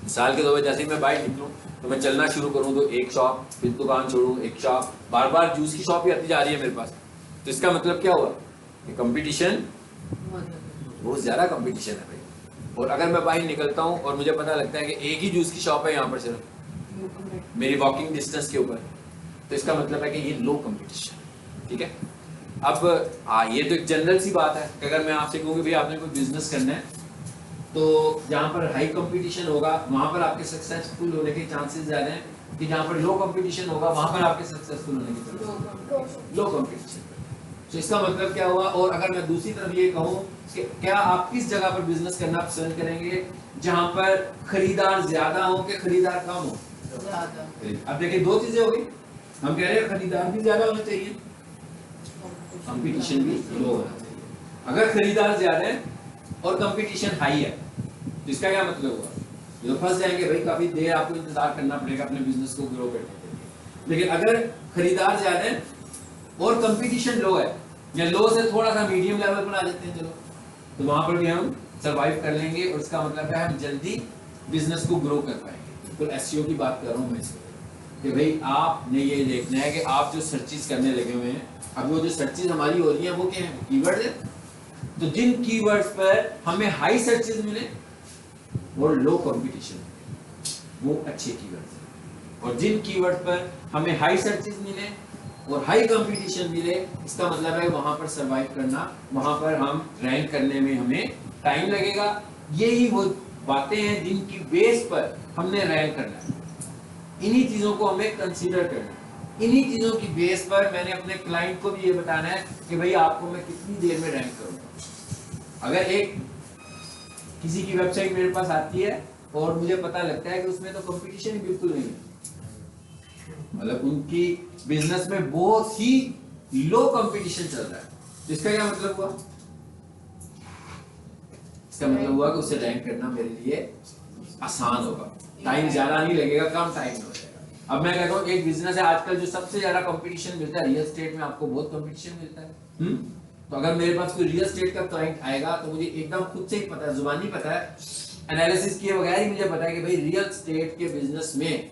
मिसाल के तौर पर जैसे ही मैं बाहर निकलूं तो मैं चलना शुरू करूं तो एक शॉप, फिर दुकान छोड़ूं एक शॉप, बार बार जूस की शॉप ही आती जा रही है मेरे पास। तो इसका मतलब क्या हुआ कि कंपटीशन, बहुत ज़्यादा कंपटीशन है भाई। और अगर मैं बाहर निकलता हूँ और मुझे पता लगता है कि एक ही जूस की शॉप है यहाँ पर सिर्फ मेरी वॉकिंग डिस्टेंस के ऊपर, तो इसका मतलब है कि ये लो कंपटीशन। ठीक है। अब ये तो एक जनरल सी बात है कि अगर मैं आपसे कहूँ कि भाई आपने कोई बिजनेस करना है तो जहाँ पर हाई कंपटीशन होगा वहाँ पर आपके सक्सेसफुल होने के चांसेस ज़्यादा हैं कि जहाँ पर लो कंपटीशन होगा वहाँ पर आपके सक्सेसफुल होने के चांसेस लो कंपटीशन। तो इसका मतलब क्या हुआ? और अगर मैं दूसरी तरफ ये कहूँ कि क्या आप किस जगह पर बिजनेस करना पसंद करेंगे जहाँ पर खरीदार ज्यादा हो कि खरीदार कम हो? अब देखिए 2 चीजें हो गई। हम कह रहे हैं खरीदार भी ज्यादा होना चाहिए, कंपटीशन भी लो होना चाहिए। अगर खरीदार ज्यादा है और कंपटीशन हाई है तो इसका क्या मतलब हुआ? ये तो फंस जाएंगे भाई, काफी देर आपको इंतजार करना पड़ेगा अपने बिजनेस को ग्रो करने के लिए। लेकिन अगर खरीदार ज्यादा है और कंपटीशन लो है, या लो से थोड़ा सा मीडियम लेवल पर आ जाते हैं चलो, तो वहां पर भी हम सरवाइव कर लेंगे। और इसका मतलब है हम जल्दी बिजनेस को ग्रो कर पाएंगे। बिल्कुल एसईओ की बात कर रहा हूँ मैं इसमें कि भाई आपने ये देखना है कि आप जो सर्चेस करने लगे हुए हैं, अब वो जो सर्चेस हमारी हो रही हैं वो क्या है? कीवर्ड है। तो जिन कीवर्ड्स पर हमें हाई सर्चेस मिले और लो कंपटीशन वो अच्छे कीवर्ड्स हैं, और जिन कीवर्ड पर हमें हाई सर्चेस मिले और हाई कंपटीशन मिले इसका मतलब है वहां पर सरवाइव करना, वहां पर हम रैंक करने में हमें टाइम लगेगा। यही वो बातें हैं जिनकी बेस पर हमने रैंक करना है। इन्हीं चीजों को हमें कंसीडर करना है। इन्हीं चीजों की बेस पर मैंने अपने क्लाइंट को भी ये बताना है कि भाई आपको मैं कितनी देर में रैंक करूंगा। अगर एक किसी की वेबसाइट मेरे पास आती है और मुझे पता लगता है कि उसमें तो कंपटीशन ही बिल्कुल नहीं है, मतलब उनकी बिजनेस में बहुत ही लो कंपटीशन चल रहा है, तो इसका क्या मतलब हुआ? इसका मतलब हुआ कि उससे रैंक करना मेरे लिए आसान होगा, टाइम ज्यादा नहीं लगेगा, कम टाइम में हो जाएगा। अब मैं कहता हूँ एक बिजनेस है आजकल जो सबसे ज्यादा कंपटीशन मिलता है, रियल एस्टेट में आपको बहुत कंपटीशन मिलता है। तो अगर मेरे पास कोई रियल एस्टेट का क्लाइंट आएगा तो मुझे एकदम खुद से ही पता है, जुबानी पता है, एनालिसिस किए बगैर ही मुझे पता है कि भाई रियल एस्टेट के बिजनेस में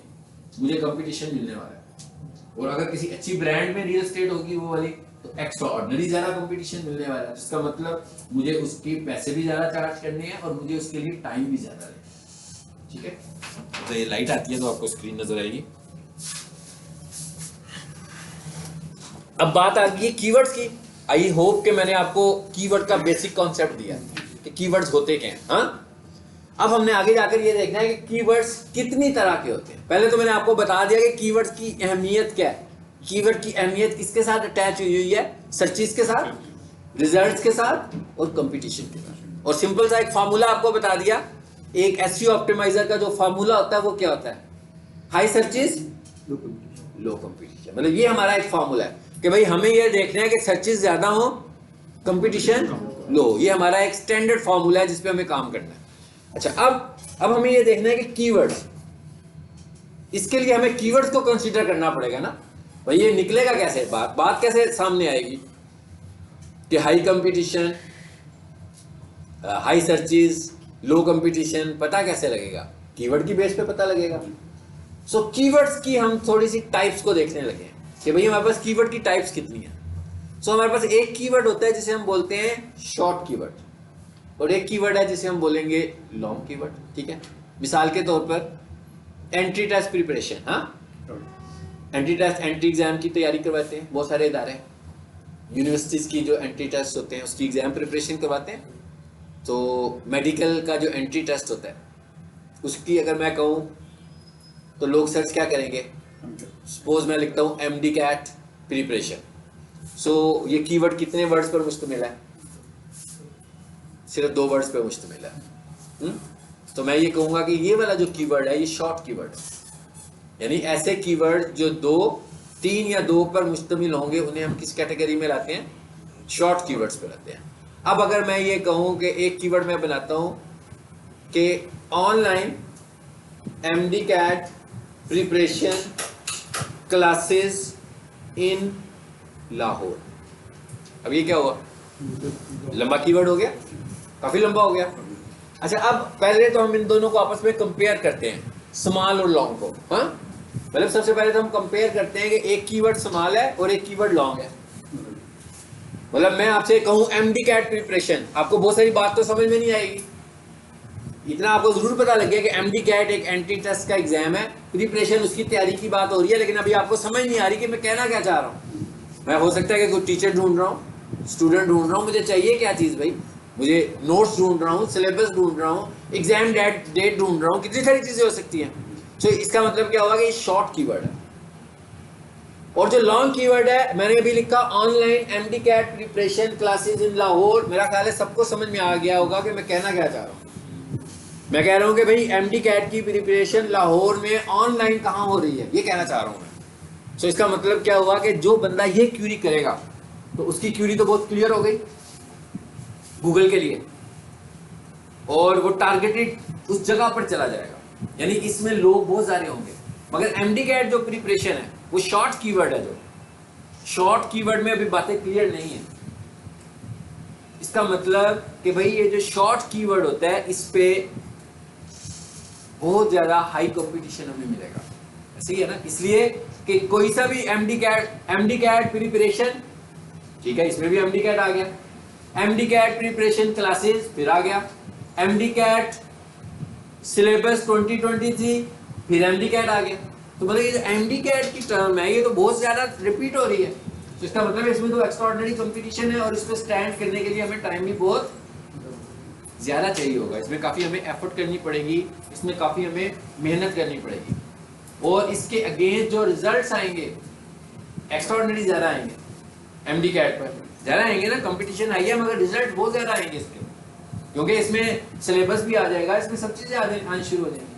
मुझे कंपटीशन मिलने वाला है। और अगर किसी अच्छी ब्रांड में रियल एस्टेट होगी वो वाली तो एक्स्ट्राऑर्डिनरी ज्यादा कंपटीशन मिलने वाला है, जिसका मतलब मुझे उसके पैसे भी ज्यादा चार्ज करने हैं और मुझे उसके लिए टाइम भी ज्यादा लगेगा। ठीक है, तो ये लाइट आती है तो आपको स्क्रीन नजर आएगी। अब बात आ गई कीवर्ड्स की। आई होप कि मैंने आपको कीवर्ड का बेसिक कॉन्सेप्ट दिया कि कीवर्ड्स होते क्या हैं। हाँ, अब हमने आगे जाकर ये देखना है कि कीवर्ड्स कितनी तरह के होते हैं। पहले तो मैंने आपको बता दिया कि कीवर्ड्स की अहमियत क्या है। कीवर्ड की अहमियत किसके साथ अटैच हुई है? सर्चेस के साथ, रिजल्ट्स के साथ और कंपटीशन के साथ। और सिंपल सा एक फार्मूला आपको बता दिया। एक एसईओ ऑप्टिमाइजर का जो फार्मूला होता है वो क्या होता है? हाई सर्चेस लो कंपटीशन। मतलब ये हमारा एक फार्मूला है। कि भाई हमें ये देखना है कि सर्चेस ज्यादा हो, कंपटीशन लो। ये हमारा एक स्टैंडर्ड फॉर्मूला है जिसपे हमें काम करना है। अच्छा, अब हमें ये देखना है कि कीवर्ड्स, इसके लिए हमें कीवर्ड्स को कंसीडर करना पड़ेगा ना भाई। ये निकलेगा कैसे, बात कैसे सामने आएगी कि हाई कंपटीशन, हाई सर्चेस, लो कंपटीशन, पता कैसे लगेगा? कीवर्ड की बेस पे पता लगेगा। सो कीवर्ड्स की हम थोड़ी सी टाइप्स को देखने लगे कि भाई हमारे पास कीवर्ड की टाइप्स कितनी है। सो हमारे पास एक कीवर्ड होता है जिसे हम बोलते हैं शॉर्ट कीवर्ड, और एक कीवर्ड है जिसे हम बोलेंगे लॉन्ग कीवर्ड। ठीक है, मिसाल के तौर पर एंट्री टेस्ट प्रिपरेशन। हाँ, एंट्री टेस्ट, एंट्री एग्जाम की तैयारी करवाते हैं बहुत सारे इदारे, यूनिवर्सिटीज़ की जो एंट्री टेस्ट होते हैं उसकी एग्जाम प्रिपरेशन करवाते हैं। तो मेडिकल का जो एंट्री टेस्ट होता है उसकी अगर मैं कहूँ तो लोग सर्च क्या करेंगे? सपोज मैं लिखता हूँ MD कैट प्रिपरेशन। सो ये कीवर्ड कितने वर्ड्स पर मुश्तमिल है? सिर्फ 2 वर्ड्स पर मुश्तमिल है। तो मैं ये कहूँगा कि ये वाला जो कीवर्ड है ये शॉर्ट कीवर्ड है, यानी ऐसे कीवर्ड जो 2, 3 या 2 पर मुश्तमिल होंगे उन्हें हम किस कैटेगरी में लाते हैं? शॉर्ट कीवर्ड्स पे लाते हैं। अब अगर मैं ये कहूँ कि एक कीवर्ड मैं बनाता हूँ कि online MD CAT preparation classes in Lahore, अब ये क्या हुआ? लंबा कीवर्ड हो गया, काफी लंबा हो गया। अच्छा, अब पहले तो हम इन दोनों को आपस में कंपेयर करते हैं, स्मॉल और लॉन्ग को। हाँ, मतलब सबसे पहले तो हम कंपेयर करते हैं कि एक कीवर्ड स्मॉल है और एक कीवर्ड लॉन्ग है। मतलब मैं आपसे कहूँ MD कैट प्रिपरेशन, आपको बहुत सारी बात तो समझ में नहीं आएगी। इतना आपको जरूर पता लग गया कि MD कैट एक एंट्री टेस्ट का एग्जाम है, प्रिपरेशन उसकी तैयारी की बात हो रही है, लेकिन अभी आपको समझ नहीं आ रही कि मैं कहना क्या चाह रहा हूँ। मैं हो सकता है कि कोई टीचर ढूंढ रहा हूँ, स्टूडेंट ढूंढ रहा हूँ, मुझे चाहिए क्या चीज़ भाई? मुझे नोट्स ढूंढ रहा हूँ, सिलेबस ढूंढ रहा हूँ, एग्जाम डेट ढूंढ रहा हूँ, कितनी सारी चीज़ें हो सकती हैं। तो इसका मतलब क्या होगा कि ये शॉर्ट कीवर्ड है। और जो लॉन्ग कीवर्ड है, मैंने अभी लिखा online MD CAT preparation classes in Lahore. मेरा ख्याल है सबको समझ में आ गया होगा कि मैं कहना क्या चाह रहा हूँ। मैं कह रहा हूँ कि भाई MD कैट की प्रिपरेशन लाहौर में ऑनलाइन कहाँ हो रही है, ये कहना चाह रहा हूँ मैं। सो इसका मतलब क्या हुआ कि जो बंदा ये क्यूरी करेगा तो उसकी क्यूरी तो बहुत क्लियर हो गई गूगल के लिए, और वो टारगेटेड उस जगह पर चला जाएगा, यानी इसमें लोग बहुत सारे होंगे। मगर MD कैट जो प्रिपरेशन है वो शॉर्ट कीवर्ड है, जो शॉर्ट कीवर्ड में अभी बातें क्लियर नहीं है। इसका मतलब कि भाई ये जो शॉर्ट कीवर्ड होता है इस पे बहुत ज्यादा हाई कंपटीशन हमें मिलेगा, सही है ना? इसलिए कि कोई सा भी MD कैट प्रिपरेशन, ठीक है, इसमें भी MD कैट आ गया, MD कैट प्रिपरेशन क्लासेस फिर आ गया, MD कैट सिलेबस 2023 फिर MD कैट आ गया। तो मतलब ये जो MD कैट की टर्म है ये तो बहुत ज्यादा रिपीट हो रही है। तो इसका मतलब इसमें तो एक्स्ट्राऑर्डिनरी कंपटीशन है, और इस पर स्टैंड करने के लिए हमें टाइम भी बहुत ज्यादा चाहिए होगा। इसमें काफी हमें एफर्ट करनी पड़ेगी, इसमें काफी हमें मेहनत करनी पड़ेगी, और इसके अगेंस्ट जो रिजल्ट्स आएंगे एक्स्ट्राऑर्डिनरी ज्यादा आएंगे। MD कैट पर ज्यादा आएंगे ना, कंपटीशन आई है मगर रिजल्ट बहुत ज्यादा आएंगे इसके, क्योंकि इसमें सिलेबस भी आ जाएगा, इसमें सब चीजें आनी शुरू हो जाएंगी।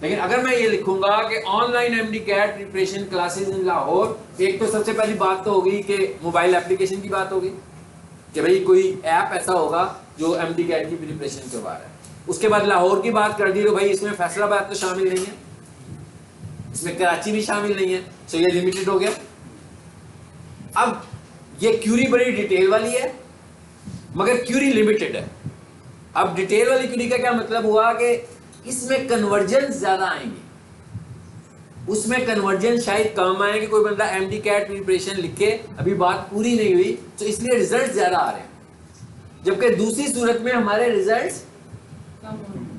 लेकिन अगर मैं ये लिखूंगा कि online MD CAT preparation classes in Lahore, एक तो सबसे पहली बात तो होगी कि मोबाइल एप्लीकेशन की बात होगी कि भाई कोई ऐप ऐसा होगा जो MD कैट की प्रिपरेशन करवा रहा है। उसके बाद लाहौर की बात कर दी तो भाई इसमें फैसलाबाद तो शामिल नहीं है, इसमें कराची भी शामिल नहीं है, तो ये लिमिटेड हो गया। अब ये क्यूरी बड़ी डिटेल वाली है मगर क्यूरी लिमिटेड है। अब डिटेल वाली क्यूरी का क्या मतलब हुआ कि इसमें कन्वर्जन ज्यादा आएंगे, उसमें कन्वर्जन शायद कम आए कि कोई बंदा MD कैट प्रिपरेशन लिखे, अभी बात पूरी नहीं हुई तो इसलिए रिजल्ट ज्यादा आ रहे हैं, जबकि दूसरी सूरत में हमारे रिजल्ट्स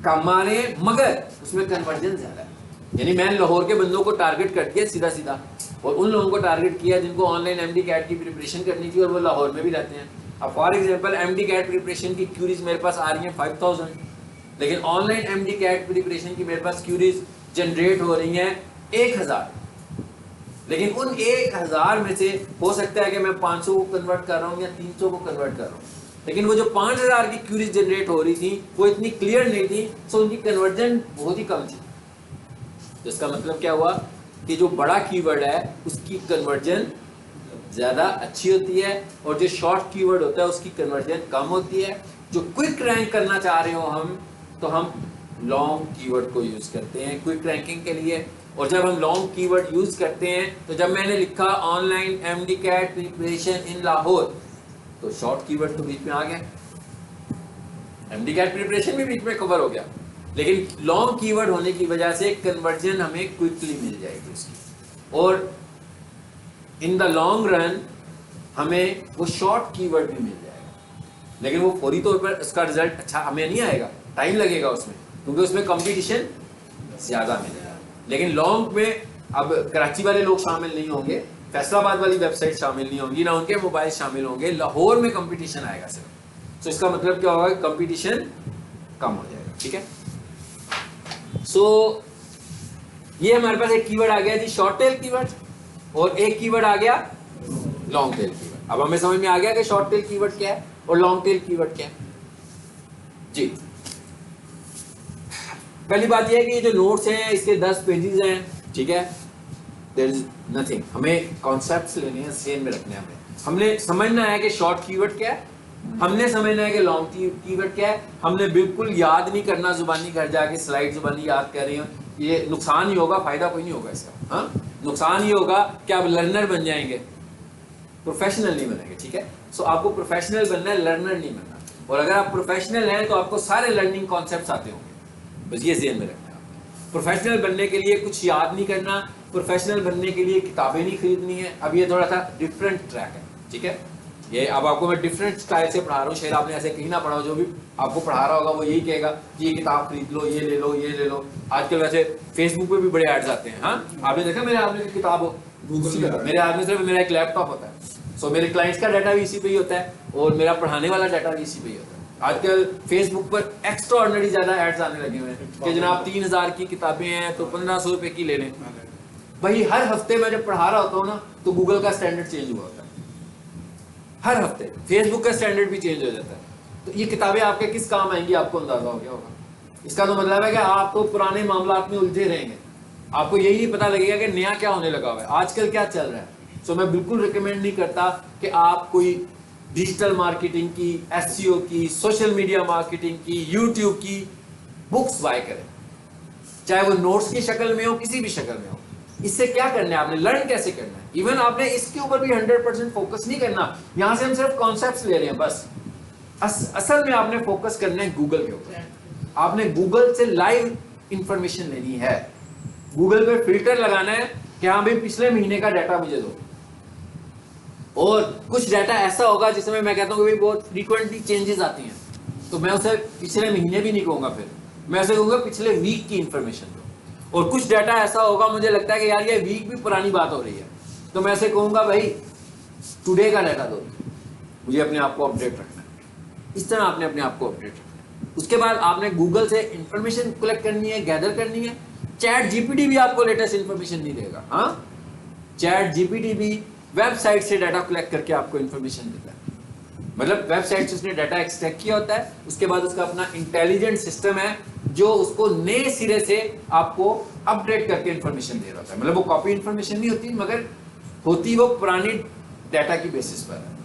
कम आ रहे हैं मगर उसमें कन्वर्जन ज्यादा है। यानी मैंने लाहौर के बंदों को टारगेट कर दिया सीधा सीधा, और उन लोगों को टारगेट किया जिनको ऑनलाइन MD कैट की प्रिपरेशन करनी थी और वो लाहौर में भी रहते हैं। अब for example MD CAT preparation की क्यूरीज मेरे पास आ रही हैं 5000, लेकिन ऑनलाइन MD कैट प्रिपरेशन की मेरे पास क्यूरीज जनरेट हो रही हैं 1000, लेकिन उन 1000 में से हो सकता है कि मैं 500 को कन्वर्ट कर रहा हूँ या 300 को कन्वर्ट कर रहा हूँ, लेकिन वो जो 5000 की क्यूरीज जनरेट हो रही थी वो इतनी क्लियर नहीं थी, तो उनकी कन्वर्जन बहुत ही कम थी। तो इसका मतलब क्या हुआ कि जो बड़ा कीवर्ड है उसकी कन्वर्जन ज़्यादा अच्छी होती है, और जो शॉर्ट कीवर्ड होता है उसकी कन्वर्जन कम होती है। जो क्विक रैंक करना चाह रहे हो हम, तो हम लॉन्ग कीवर्ड को यूज़ करते हैं क्विक रैंकिंग के लिए। और जब हम लॉन्ग कीवर्ड यूज़ करते हैं, तो जब मैंने लिखा online MD CAT preparation in Lahore, तो शॉर्ट कीवर्ड तो बीच में आ गया, MD कैट प्रिपरेशन भी बीच में कवर हो गया, लेकिन लॉन्ग कीवर्ड होने की वजह से कन्वर्जन हमें क्विकली मिल जाएगी उसकी, और इन द लॉन्ग रन हमें वो शॉर्ट कीवर्ड भी मिल जाएगा, लेकिन वो फौरी तौर पर उसका रिजल्ट अच्छा हमें नहीं आएगा, टाइम लगेगा उसमें, क्योंकि उसमें कंपटीशन ज़्यादा मिलेगा। लेकिन लॉन्ग में अब कराची वाले लोग शामिल नहीं होंगे, फैसलाबाद वाली वेबसाइट शामिल नहीं होंगी, ना उनके मोबाइल शामिल होंगे, लाहौर में कंपटीशन आएगा सिर्फ। तो इसका मतलब क्या होगा, कंपटीशन कम हो जाएगा। ठीक है, सो ये हमारे पास एक कीवर्ड आ गया जी शॉर्ट टेल कीवर्ड, और एक कीवर्ड आ गया लॉन्ग टेल कीवर्ड। अब हमें समझ में आ गया कि शॉर्ट टेल कीवर्ड क्या है और लॉन्ग टेल कीवर्ड क्या है जी। पहली बात यह है कि ये जो नोट्स हैं इसके 10 पेजेस हैं, ठीक है, देयर इज नथिंग, हमें कॉन्सेप्ट्स लेने हैं, सेम में रखने हैं, हमने समझना है कि शॉर्ट कीवर्ड क्या है, हमने समझना है कि लॉन्ग कीवर्ड क्या है, हमने बिल्कुल याद नहीं करना जुबानी, घर जाके स्लाइड जुबानी याद कर रही हो, ये नुकसान ही होगा, फायदा कोई नहीं होगा इसका। हाँ, नुकसान ही होगा कि आप लर्नर बन जाएंगे, प्रोफेशनल नहीं बनेंगे। ठीक है, सो आपको प्रोफेशनल बनना है, लर्नर नहीं बनना, और अगर आप प्रोफेशनल हैं तो आपको सारे लर्निंग कॉन्सेप्ट्स आते होंगे, बस ये ज़हन में रखना है। प्रोफेशनल बनने के लिए कुछ याद नहीं करना, प्रोफेशनल बनने के लिए किताबें नहीं खरीदनी है। अब ये थोड़ा सा डिफरेंट ट्रैक है, ठीक है, ये अब आपको मैं डिफरेंट स्टाइल से पढ़ा रहा हूँ, शायद आपने ऐसे कहीं ना पढ़ा हो, जो भी आपको पढ़ा रहा होगा वो यही कहेगा कि ये किताब खरीद लो, ये ले लो, ये ले लो। आजकल वैसे फेसबुक पे भी बड़े एड्स आते हैं। हाँ, आपने देखा मेरे हाथ में किताब हो, मेरे हाथ में सिर्फ मेरा एक लैपटॉप होता है, सो मेरे क्लाइंट्स का डाटा भी इसी पे ही होता है, और मेरा पढ़ाने वाला डाटा भी इसी पे ही होता है। आजकल फेसबुक पर एक्स्ट्रा ऑर्डिनरी ज्यादा एड्स आने लगे हुए हैं कि जनाब 3000 की किताबें हैं तो 1500 रुपए की ले लें। भाई हर हफ्ते मैं जब पढ़ा रहा होता हूँ ना, तो गूगल का स्टैंडर्ड चेंज हुआ होता है, हर हफ्ते फेसबुक का स्टैंडर्ड भी चेंज हो जाता है। तो ये किताबें आपके किस काम आएंगी आपको अंदाजा हो गया होगा। इसका तो मतलब है कि आप तो पुराने मामलात में उलझे रहेंगे, आपको यही नहीं पता लगेगा कि नया क्या होने लगा हुआ है, आजकल क्या चल रहा है। सो मैं बिल्कुल रिकमेंड नहीं करता कि आप कोई डिजिटल मार्केटिंग की, SEO की, सोशल मीडिया मार्केटिंग की, यूट्यूब की बुक्स बाय करें, चाहे वो नोट्स की शक्ल में हो, किसी भी शक्ल में हो। इससे क्या करना है, आपने लर्न कैसे करना है। इवन आपने इसके ऊपर भी 100% फोकस नहीं करना, यहां से हम सिर्फ कॉन्सेप्ट्स ले रहे हैं बस। असल में आपने फोकस करना है गूगल के ऊपर, आपने गूगल से लाइव इंफॉर्मेशन लेनी है, गूगल पे फिल्टर लगाना है कि हाँ भाई पिछले महीने का डाटा मुझे दो, और कुछ डाटा ऐसा होगा जिसमें मैं कहता हूँ कि बहुत फ्रीक्वेंटली चेंजेस आती हैं, तो मैं उसे पिछले महीने भी नहीं कहूँगा, फिर मैं उसे कहूँगा पिछले वीक की इंफॉर्मेशन दो। और कुछ डाटा ऐसा होगा मुझे लगता है कि यार ये वीक भी पुरानी बात हो रही है, तो मैं ऐसे कहूँगा भाई टुडे का डाटा दो, मुझे अपने आप को अपडेट रखना है। इस तरह आपने अपने आप को अपडेट रखना है। उसके बाद आपने गूगल से इंफॉर्मेशन कलेक्ट करनी है, गैदर करनी है। चैट GPT भी आपको लेटेस्ट इंफॉर्मेशन नहीं देगा। हाँ, चैट GPT भी वेबसाइट से डाटा कलेक्ट करके आपको इंफॉर्मेशन देता है, मतलब वेबसाइट से उसने डाटा एक्सट्रैक्ट किया होता है, उसके बाद उसका अपना इंटेलिजेंट सिस्टम है जो उसको नए सिरे से आपको अपडेट करके इंफॉर्मेशन दे रहा होता है। मतलब वो कॉपी इंफॉर्मेशन नहीं होती, मगर होती वो पुरानी डाटा की बेसिस पर है।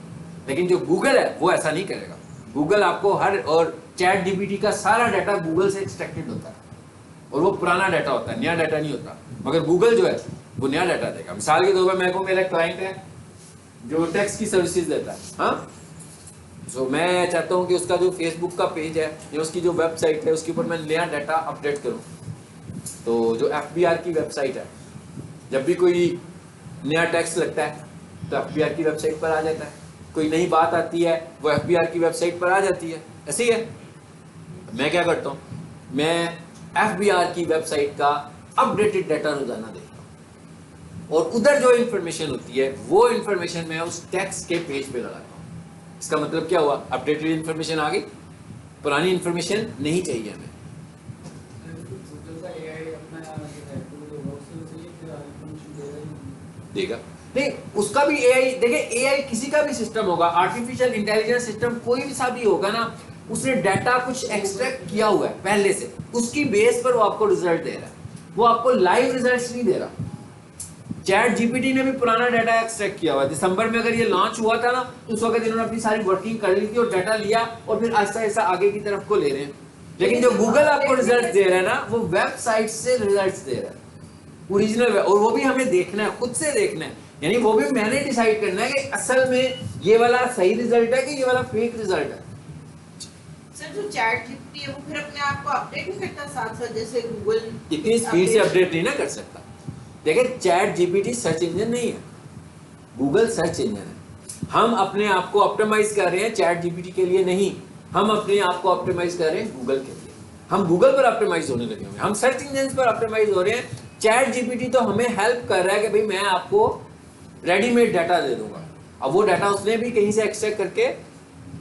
लेकिन जो गूगल है वो ऐसा नहीं करेगा। गूगल आपको हर, और चैट GPT का सारा डाटा गूगल से एक्सट्रैक्टेड होता है, और वो पुराना डाटा होता है, नया डाटा नहीं होता। मगर गूगल जो है वो नया डाटा देगा। मिसाल के तौर पर मेरे को मेरा क्लाइंट है जो टैक्स की सर्विसेज देता है, हाँ, सो मैं चाहता हूँ कि उसका जो फेसबुक का पेज है या उसकी जो वेबसाइट है उसके ऊपर मैं नया डाटा अपडेट करूँ। तो जो FBR की वेबसाइट है, जब भी कोई नया टैक्स लगता है तो FBR की वेबसाइट पर आ जाता है, कोई नई बात आती है वो FBR की वेबसाइट पर आ जाती है। ऐसे ही है, मैं क्या करता हूँ, मैं FBR की वेबसाइट का अपडेटेड डाटा रोजाना देखता हूँ, और उधर जो इन्फॉर्मेशन होती है वो इन्फॉर्मेशन मैं उस टैक्स के पेज पे लगाता हूँ। इसका मतलब क्या हुआ, अपडेटेड इन्फॉर्मेशन आ गई, पुरानी इन्फॉर्मेशन नहीं चाहिए हमें। देगा नहीं, उसका भी AI, देखिए AI किसी का भी सिस्टम होगा, आर्टिफिशियल इंटेलिजेंस सिस्टम कोई भी सा भी होगा ना, उसने डाटा कुछ एक्सट्रैक्ट किया हुआ है पहले से, उसकी बेस पर वो आपको रिजल्ट दे रहा है, वो आपको लाइव रिजल्ट्स नहीं दे रहा। चैट जीपीटी ने भी पुराना डाटा एक्सट्रैक्ट किया हुआ है। दिसंबर में अगर ये लॉन्च हुआ था ना, तो उस वक्त इन्होंने अपनी सारी वर्किंग कर ली थी और डाटा लिया और फिर आहिस्ता आहिस्ता आगे की तरफ को ले रहे हैं। लेकिन जो गूगल आपको रिजल्ट दे रहा है ना, वो वेबसाइट से रिजल्ट दे रहा है ओरिजिनल, और वो भी हमें देखना है, खुद से देखना है। यानी वो भी मैंने डिसाइड करना है कि असल में ये वाला सही रिजल्ट है कि ये वाला फेक रिजल्ट है। सर जो चैट जीपीटी है वो फिर अपने आप को अपडेट नहीं करता साथ साथ, जैसे गूगल इतनी स्पीड से अपडेट नहीं ना कर सकता। देखिए चैट जीपीटी सर्च इंजन नहीं है, गूगल सर्च इंजन है। हम अपने आप को ऑप्टिमाइज कर रहे हैं चैट जीपीटी के लिए नहीं, हम अपने आप को ऑप्टिमाइज कर रहे हैं गूगल के लिए। हम गूगल पर ऑप्टिमाइज होने लगे होंगे, हम सर्च इंजन पर ऑप्टिमाइज हो रहे हैं। चैट जीपीटी तो हमें हेल्प कर रहा है कि भाई मैं आपको रेडीमेड डाटा दे दूंगा। अब वो डाटा उसने भी कहीं से एक्सट्रैक्ट करके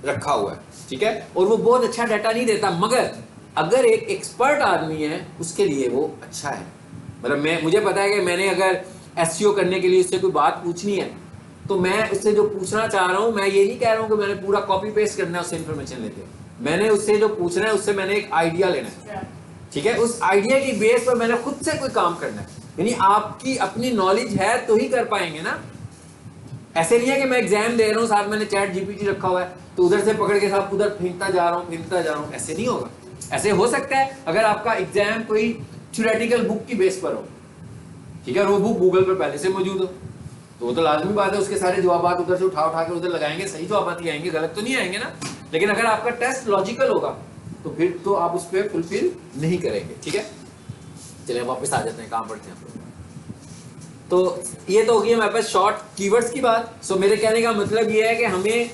रखा हुआ है, ठीक है, और वो बहुत अच्छा डाटा नहीं देता, मगर अगर एक एक्सपर्ट आदमी है उसके लिए वो अच्छा है। मतलब मुझे पता है कि मैंने अगर एसईओ करने के लिए उससे कोई बात पूछनी है तो मैं उससे जो पूछना चाह रहा हूँ, मैं ये नहीं कह रहा हूँ कि मैंने पूरा कॉपी पेस्ट करना है उससे इन्फॉर्मेशन लेके। मैंने उससे जो पूछना है उससे मैंने एक आइडिया लेना है, ठीक है, उस आइडिया की बेस पर मैंने खुद से कोई काम करना है। यानी आपकी अपनी नॉलेज है तो ही कर पाएंगे ना। ऐसे नहीं है कि मैं एग्जाम दे रहा हूँ साथ मैंने चैट जीपीटी रखा हुआ है तो उधर से पकड़ के साथ उधर फेंकता जा रहा हूँ, ऐसे नहीं होगा। ऐसे हो सकता है अगर आपका एग्जाम कोई थ्योरेटिकल बुक की बेस पर हो, ठीक है, और वो बुक गूगल पर पहले से मौजूद हो, तो वो तो लाजमी बात है उसके सारे जवाब उधर से उठा के उधर लगाएंगे, सही जवाब ही आएंगे, गलत तो नहीं आएंगे ना। लेकिन अगर आपका टेस्ट लॉजिकल होगा तो फिर तो आप उस पर फुलफिल नहीं करेंगे, ठीक है। चलिए वापस आ जाते हैं, काम पढ़ते हैं। तो ये तो होगी हमारे पास शॉर्ट कीवर्ड्स की बात। सो मेरे कहने का मतलब ये है कि हमें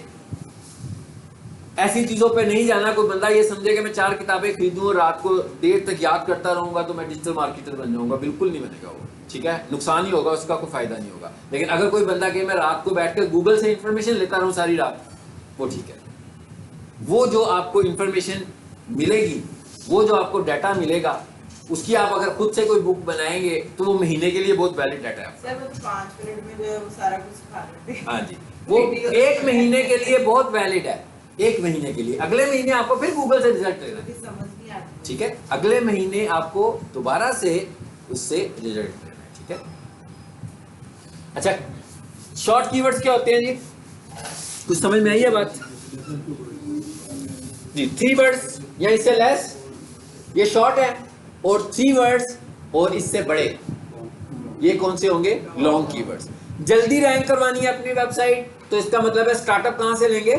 ऐसी चीजों पे नहीं जाना। कोई बंदा ये समझे कि मैं 4 किताबें खरीदूं और रात को देर तक याद करता रहूंगा तो मैं डिजिटल मार्केटर बन जाऊंगा, बिल्कुल नहीं बनेगा वो, ठीक है, नुकसान ही होगा, उसका कोई फायदा नहीं होगा। लेकिन अगर कोई बंदा कि मैं रात को बैठकर गूगल से इंफॉर्मेशन लेता रहूं सारी रात, वो ठीक है। वो जो आपको इंफॉर्मेशन मिलेगी, वो जो आपको डाटा मिलेगा, उसकी आप अगर खुद से कोई बुक बनाएंगे तो वो महीने के लिए बहुत वैलिड डाटा है। सर वो 5 मिनट में जो है वो सारा कुछ सिखा देते हैं। हाँ जी, वो 1 महीने के लिए बहुत वैलिड है, 1 महीने के लिए। अगले महीने आपको फिर गूगल से रिजल्ट लेना है, समझ नहीं आती, ठीक है, अगले महीने आपको दोबारा से उससे रिजल्ट लेना है, ठीक है। अच्छा, शॉर्ट कीवर्ड्स क्या होते हैं जी, कुछ समझ में आई है बात जी? 3 वर्ड्स या इससे लेस ये शॉर्ट है, और 3 वर्ड्स और इससे बड़े ये कौन से होंगे? Long keywords. जल्दी रैंक करवानी है अपनी वेबसाइट तो इसका मतलब है स्टार्टअप कहां से लेंगे?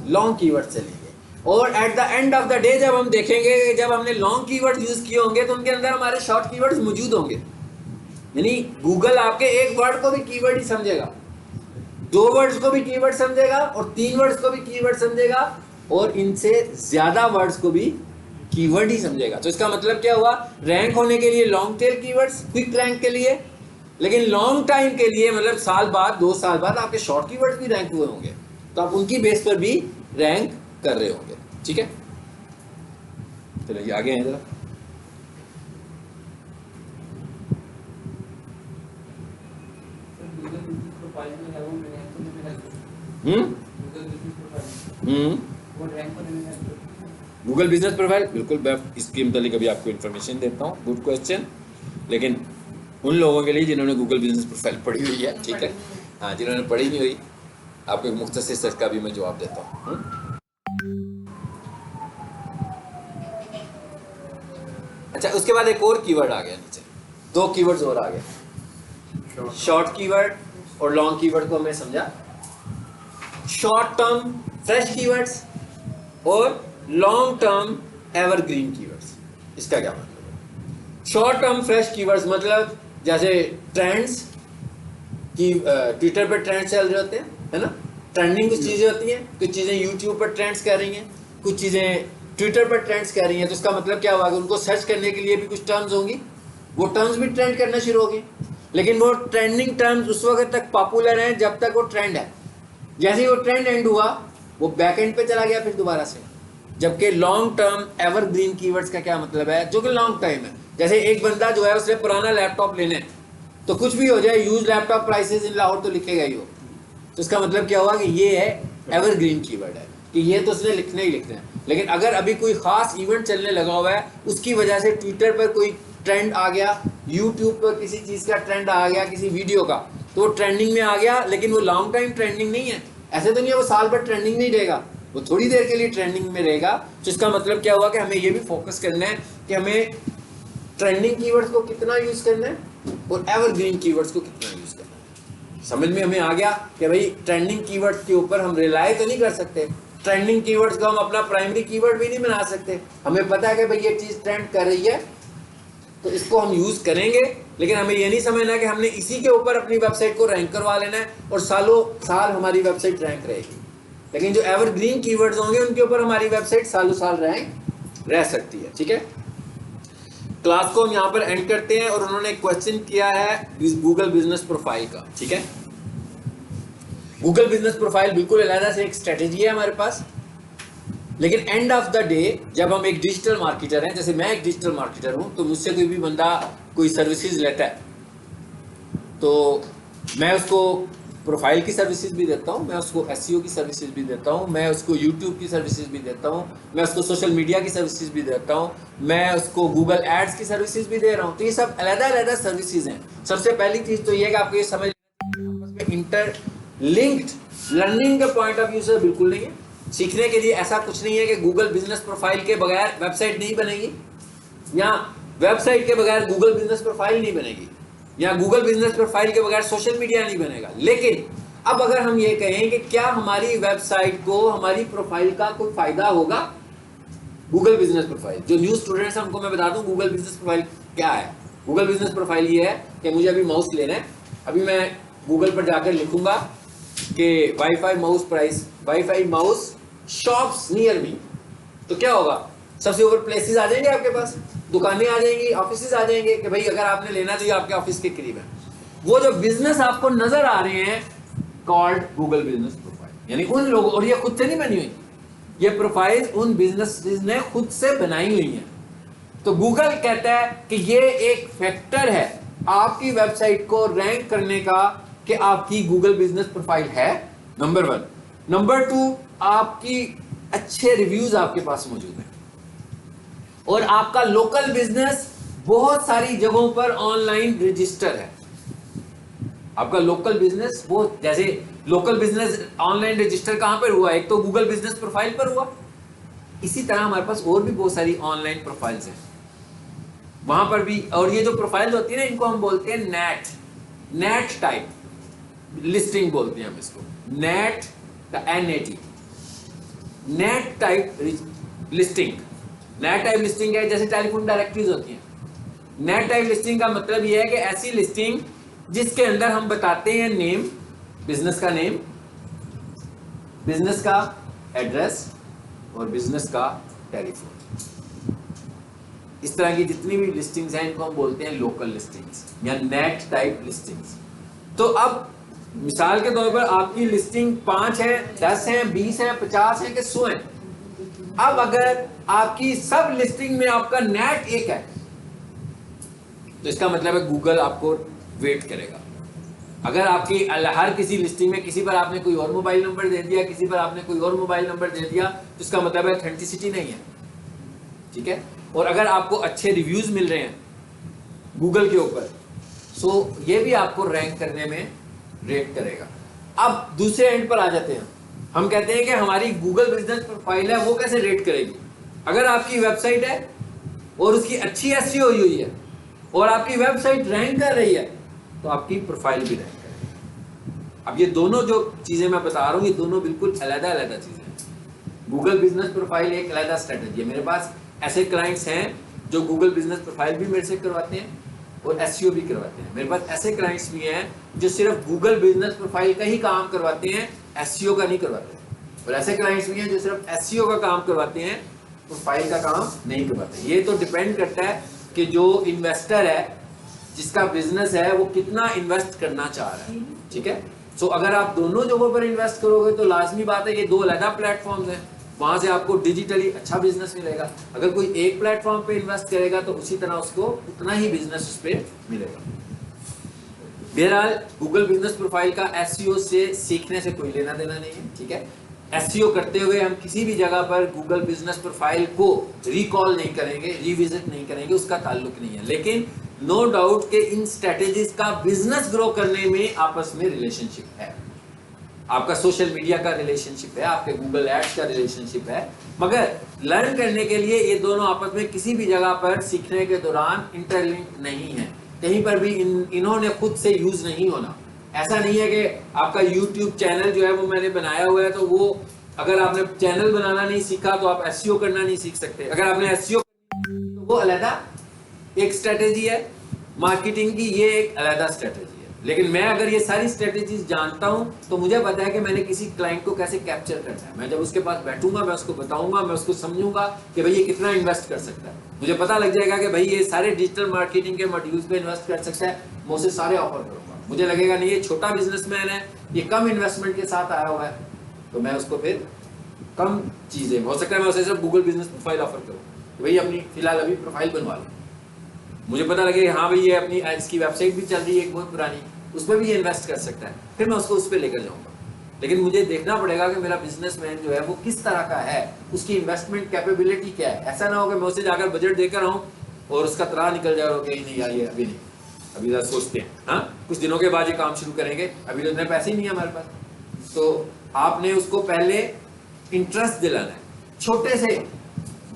लॉन्ग कीवर्ड से लेंगे। और at the end of the day जब हम देखेंगे, जब हमने लॉन्ग कीवर्ड यूज किए होंगे तो उनके अंदर हमारे शॉर्ट कीवर्ड्स मौजूद होंगे। यानी गूगल आपके एक वर्ड को भी कीवर्ड ही समझेगा, 2 वर्ड्स को भी कीवर्ड समझेगा, और 3 वर्ड्स को भी कीवर्ड समझेगा, और इनसे ज्यादा वर्ड्स को भी कीवर्ड ही समझेगा। तो इसका मतलब क्या हुआ? रैंक होने के लिए long tail keywords, quick rank के लिए, लेकिन लॉन्ग टाइम के लिए मतलब साल बाद 2 साल बाद आपके शॉर्ट कीवर्ड्स भी रैंक हुए होंगे, तो आप उनकी बेस पर भी रैंक कर रहे होंगे, ठीक है। चलिए आगे हैं जरा। गूगल बिजनेस प्रोफाइल, बिल्कुल मैं इसके मतलब अभी आपको इन्फॉर्मेशन देता हूँ। गुड क्वेश्चन, लेकिन उन लोगों के लिए जिन्होंने गूगल बिजनेस प्रोफाइल पढ़ी हुई है, ठीक है, हाँ, जिन्होंने पढ़ी नहीं हुई आपको एक मुख्तसर सर का भी मैं जवाब देता हूँ। अच्छा, उसके बाद एक और कीवर्ड आ गया नीचे, 2 कीवर्ड्स और आ गए, शॉर्ट कीवर्ड और लॉन्ग कीवर्ड को हमने समझा। शॉर्ट टर्म फ्रेश कीवर्ड्स और लॉन्ग टर्म एवरग्रीन कीवर्ड्स। इसका क्या मतलब है? शॉर्ट टर्म फ्रेश कीवर्ड्स मतलब जैसे ट्रेंड्स की, ट्विटर पर ट्रेंड चल रहे होते हैं, है ना, ट्रेंडिंग कुछ चीजें होती हैं, कुछ चीजें यूट्यूब पर ट्रेंड्स कर रही हैं, कुछ चीजें ट्विटर पर ट्रेंड्स कर रही हैं। तो इसका मतलब क्या हुआ कि उनको सर्च करने के लिए भी कुछ टर्म्स होंगी, वो टर्म्स भी ट्रेंड करना शुरू होगी। लेकिन वो ट्रेंडिंग टर्म्स उस वक्त तक पॉपुलर हैं जब तक वो ट्रेंड है। जैसे ही वो ट्रेंड एंड हुआ, वो बैक एंड पे चला गया फिर दोबारा से। जबकि लॉन्ग टर्म एवरग्रीन कीवर्ड्स का क्या मतलब है? जो कि लॉन्ग टाइम है। जैसे एक बंदा जो है उसने पुराना लैपटॉप लेने, तो कुछ भी हो जाए, use laptop prices in Lahore तो लिखेगा ही हो, तो इसका मतलब क्या हुआ कि ये है एवरग्रीन कीवर्ड है, कि ये तो उसने लिखने ही लिखना है। लेकिन अगर अभी कोई खास इवेंट चलने लगा हुआ है, उसकी वजह से ट्विटर पर कोई ट्रेंड आ गया, यूट्यूब पर किसी चीज़ का ट्रेंड आ गया, किसी वीडियो का, तो वो ट्रेंडिंग में आ गया, लेकिन वो लॉन्ग टाइम ट्रेंडिंग नहीं है। ऐसे तो नहीं है वो साल भर ट्रेंडिंग नहीं रहेगा, वो थोड़ी देर के लिए ट्रेंडिंग में रहेगा। तो इसका मतलब क्या हुआ कि हमें ये भी फोकस करना है कि हमें ट्रेंडिंग कीवर्ड्स को कितना यूज़ करना है और एवरग्रीन कीवर्ड्स को कितना यूज़ करना है। समझ में हमें आ गया कि भाई ट्रेंडिंग कीवर्ड्स के ऊपर हम रिलाय तो नहीं कर सकते, ट्रेंडिंग कीवर्ड्स को हम अपना प्राइमरी कीवर्ड भी नहीं बना सकते। हमें पता है कि भाई ये चीज़ ट्रेंड कर रही है तो इसको हम यूज़ करेंगे, लेकिन हमें ये नहीं समझना कि हमने इसी के ऊपर अपनी वेबसाइट को रैंक करवा लेना है और सालों साल हमारी वेबसाइट रैंक रहेगी। लेकिन जो एवरग्रीन कीवर्ड्स होंगे उनके ऊपर हमारी वेबसाइट सालों साल रैंक रह सकती है। ठीक है, क्लास को हम यहाँ पर एंड करते हैं और उन्होंने एक क्वेश्चन किया है गूगल बिजनेस प्रोफाइल का। ठीक है, गूगल बिजनेस प्रोफाइल बिल्कुल अलग से एक स्ट्रेटेजी है हमारे पास, लेकिन एंड ऑफ द डे जब हम एक डिजिटल मार्केटर हैं, जैसे मैं एक डिजिटल मार्केटर हूं, तो मुझसे कोई भी बंदा कोई सर्विसेज लेता है तो मैं उसको प्रोफाइल की सर्विसेज भी देता हूं, मैं उसको एसईओ की सर्विसेज भी देता हूं, मैं उसको यूट्यूब की सर्विसेज भी देता हूं, मैं उसको सोशल मीडिया की सर्विसेज भी देता हूं, मैं उसको गूगल एड्स की सर्विसेज भी दे रहा हूं। तो ये सब अलग-अलग सर्विसेज हैं। सबसे पहली चीज़ तो ये है कि आपको ये समझ आपस में इंटरलिंक्ड लर्निंग के पॉइंट ऑफ व्यू से बिल्कुल नहीं है। सीखने के लिए ऐसा कुछ नहीं है कि गूगल बिजनेस प्रोफाइल के बगैर वेबसाइट नहीं बनेगी, या वेबसाइट के बगैर गूगल बिजनेस प्रोफाइल नहीं बनेगी, या गूगल बिजनेस प्रोफाइल के बगैर सोशल मीडिया नहीं बनेगा। लेकिन अब अगर हम ये कहें कि क्या हमारी वेबसाइट को हमारी प्रोफाइल का कोई फायदा होगा, गूगल बिजनेस प्रोफाइल, जो न्यू स्टूडेंट्स हैं उनको मैं बता दूं गूगल बिजनेस प्रोफाइल क्या है। गूगल बिजनेस प्रोफाइल ये है कि मुझे अभी माउस लेना है, अभी मैं गूगल पर जाकर लिखूंगा कि wifi mouse shops near me, तो क्या होगा, सबसे ऊपर प्लेसेस आ जाएंगे आपके पास, दुकानें आ जाएंगी, ऑफिसेज आ जाएंगे कि भाई अगर आपने लेना तो ये आपके ऑफिस के करीब है। वो जो बिजनेस आपको नजर आ रहे हैं कॉल्ड गूगल बिजनेस प्रोफाइल, यानी उन लोगों, और ये खुद से नहीं बनी हुई, ये प्रोफाइल उन बिजनेसेस ने खुद से बनाई हुई है। तो गूगल कहता है कि ये एक फैक्टर है आपकी वेबसाइट को रैंक करने का कि आपकी गूगल बिजनेस प्रोफाइल है, नंबर 1। नंबर 2, आपकी अच्छे रिव्यूज आपके पास मौजूद हैं और आपका लोकल बिजनेस बहुत सारी जगहों पर ऑनलाइन रजिस्टर है। आपका लोकल बिजनेस वो, जैसे लोकल बिजनेस ऑनलाइन रजिस्टर कहां पर हुआ, एक तो गूगल बिजनेस प्रोफाइल पर हुआ, इसी तरह हमारे पास और भी बहुत सारी ऑनलाइन प्रोफाइल्स हैं वहां पर भी। और ये जो प्रोफाइल होती है ना, इनको हम बोलते हैं नेट टाइप लिस्टिंग बोलते हैं हम इसको, net type listing. Net type listing है जैसे टेलीफोन डायरेक्टरीज होती हैं। नेट टाइप लिस्टिंग का मतलब यह है कि ऐसी लिस्टिंग जिसके अंदर हम बताते हैं नेम, बिजनेस का नेम, बिजनेस का एड्रेस और बिजनेस का टेलीफोन। इस तरह की जितनी भी लिस्टिंग्स हैं इनको हम बोलते हैं लोकल लिस्टिंग्स या नेट टाइप लिस्टिंग्स। तो अब मिसाल के तौर पर आपकी लिस्टिंग 5 है, 10 है, 20 है, 50 है कि 100 है। अब अगर आपकी सब लिस्टिंग में आपका नेट 1 है तो इसका मतलब है गूगल आपको वेट करेगा। अगर आपकी हर किसी लिस्टिंग में किसी पर आपने कोई और मोबाइल नंबर दे दिया, किसी पर आपने कोई और मोबाइल नंबर दे दिया, तो इसका मतलब है ऑथेंटिसिटी नहीं है। ठीक है, और अगर आपको अच्छे रिव्यूज मिल रहे हैं गूगल के ऊपर, सो ये भी आपको रैंक करने में रेट करेगा। अब दूसरे एंड पर आ जाते हैं, हम कहते हैं कि हमारी गूगल बिजनेस प्रोफाइल है वो कैसे रेट करेगी। अगर आपकी वेबसाइट है और उसकी अच्छी एसईओ हुई है और आपकी वेबसाइट रैंक कर रही है तो आपकी प्रोफाइल भी रैंक करेगी। अब ये दोनों जो चीजें मैं बता रहा हूँ ये दोनों बिल्कुल अलग-अलग चीजें हैं। गूगल बिजनेस प्रोफाइल एक अलग स्ट्रेटजी है। मेरे पास ऐसे क्लाइंट्स हैं जो गूगल बिजनेस प्रोफाइल भी मेरे से करवाते हैं और एसईओ भी करवाते हैं। मेरे पास ऐसे क्लाइंट्स भी हैं जो सिर्फ गूगल बिजनेस प्रोफाइल का ही काम करवाते हैं, एसईओ का नहीं करवाते। और ऐसे क्लाइंट्स भी हैं जो सिर्फ एसईओ का काम करवाते हैं, प्रोफाइल का काम नहीं करवाते। ये तो डिपेंड करता है कि जो इन्वेस्टर है, जिसका बिजनेस है, वो कितना इन्वेस्ट करना चाह रहा है। ठीक है, सो अगर आप दोनों जगहों पर इन्वेस्ट करोगे तो लाजमी बात है ये दो अलग प्लेटफॉर्म्स हैं, वहां से आपको डिजिटली अच्छा बिजनेस मिलेगा। अगर कोई एक प्लेटफॉर्म पे इन्वेस्ट करेगा तो उसी तरह उसको उतना ही बिजनेस उस पे मिलेगा। बहरहाल गूगल बिजनेस प्रोफाइल का एसईओ से सीखने से कोई लेना देना नहीं है। ठीक है, एसईओ करते हुए हम किसी भी जगह पर गूगल बिजनेस प्रोफाइल को रिकॉल नहीं करेंगे, रिविजिट नहीं करेंगे, उसका ताल्लुक नहीं है। लेकिन नो डाउट कि इन स्ट्रेटेजीज का बिजनेस ग्रो करने में आपस में रिलेशनशिप है। आपका सोशल मीडिया का रिलेशनशिप है, आपके गूगल एड्स का रिलेशनशिप है, मगर लर्न करने के लिए ये दोनों आपस में किसी भी जगह पर सीखने के दौरान इंटरलिंक नहीं है। कहीं पर भी इन्होंने खुद से यूज नहीं होना। ऐसा नहीं है कि आपका YouTube चैनल जो है वो मैंने बनाया हुआ है, तो वो अगर आपने चैनल बनाना नहीं सीखा तो आप एसईओ करना नहीं सीख सकते। अगर आपने एसईओ तो वो अलग एक स्ट्रेटेजी है, मार्केटिंग की ये एक अलग स्ट्रेटेजी है। लेकिन मैं अगर ये सारी स्ट्रेटेजीज जानता हूं तो मुझे पता है कि मैंने किसी क्लाइंट को कैसे कैप्चर करना है। मैं जब उसके पास बैठूंगा, मैं उसको बताऊंगा, मैं उसको समझूंगा कि भाई ये कितना इन्वेस्ट कर सकता है। मुझे पता लग जाएगा कि भाई ये सारे डिजिटल मार्केटिंग के मॉड्यूल्स पे इन्वेस्ट कर सकता है, मैं उसे सारे ऑफर करूंगा। मुझे लगेगा नहीं ये छोटा बिजनेसमैन है, ये कम इन्वेस्टमेंट के साथ आया हुआ है, तो मैं उसको फिर कम चीजें, हो सकता है मैं उसे सिर्फ गूगल बिजनेस प्रोफाइल ऑफर करूँ, भाई अपनी फिलहाल अभी प्रोफाइल बनवा लो। मुझे पता लगे हाँ भाई ये अपनी इसकी वेबसाइट भी चल रही है एक बहुत पुरानी, उस पर भी ये इन्वेस्ट कर सकता है, फिर मैं उसको उस पर लेकर जाऊंगा। लेकिन मुझे देखना पड़ेगा कि मेरा बिजनेसमैन जो है वो किस तरह का है, उसकी इन्वेस्टमेंट कैपेबिलिटी क्या है। ऐसा ना हो कि मैं उसे जाकर बजट देकर आऊँ और उसका तरा निकल जाए और कहीं नहीं यार ये अभी नहीं, अभी जरा सोचते हैं, हाँ कुछ दिनों के बाद ये काम शुरू करेंगे, अभी तो इतने पैसे ही नहीं है हमारे पास। तो आपने उसको पहले इंटरेस्ट दिलाना है छोटे से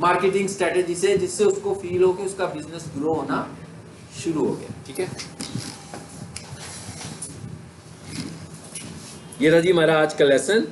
मार्केटिंग स्ट्रेटेजी से, जिससे उसको फील हो कि उसका बिजनेस ग्रो होना शुरू हो गया। ठीक है, ये रहा जी हमारा आज का लेसन।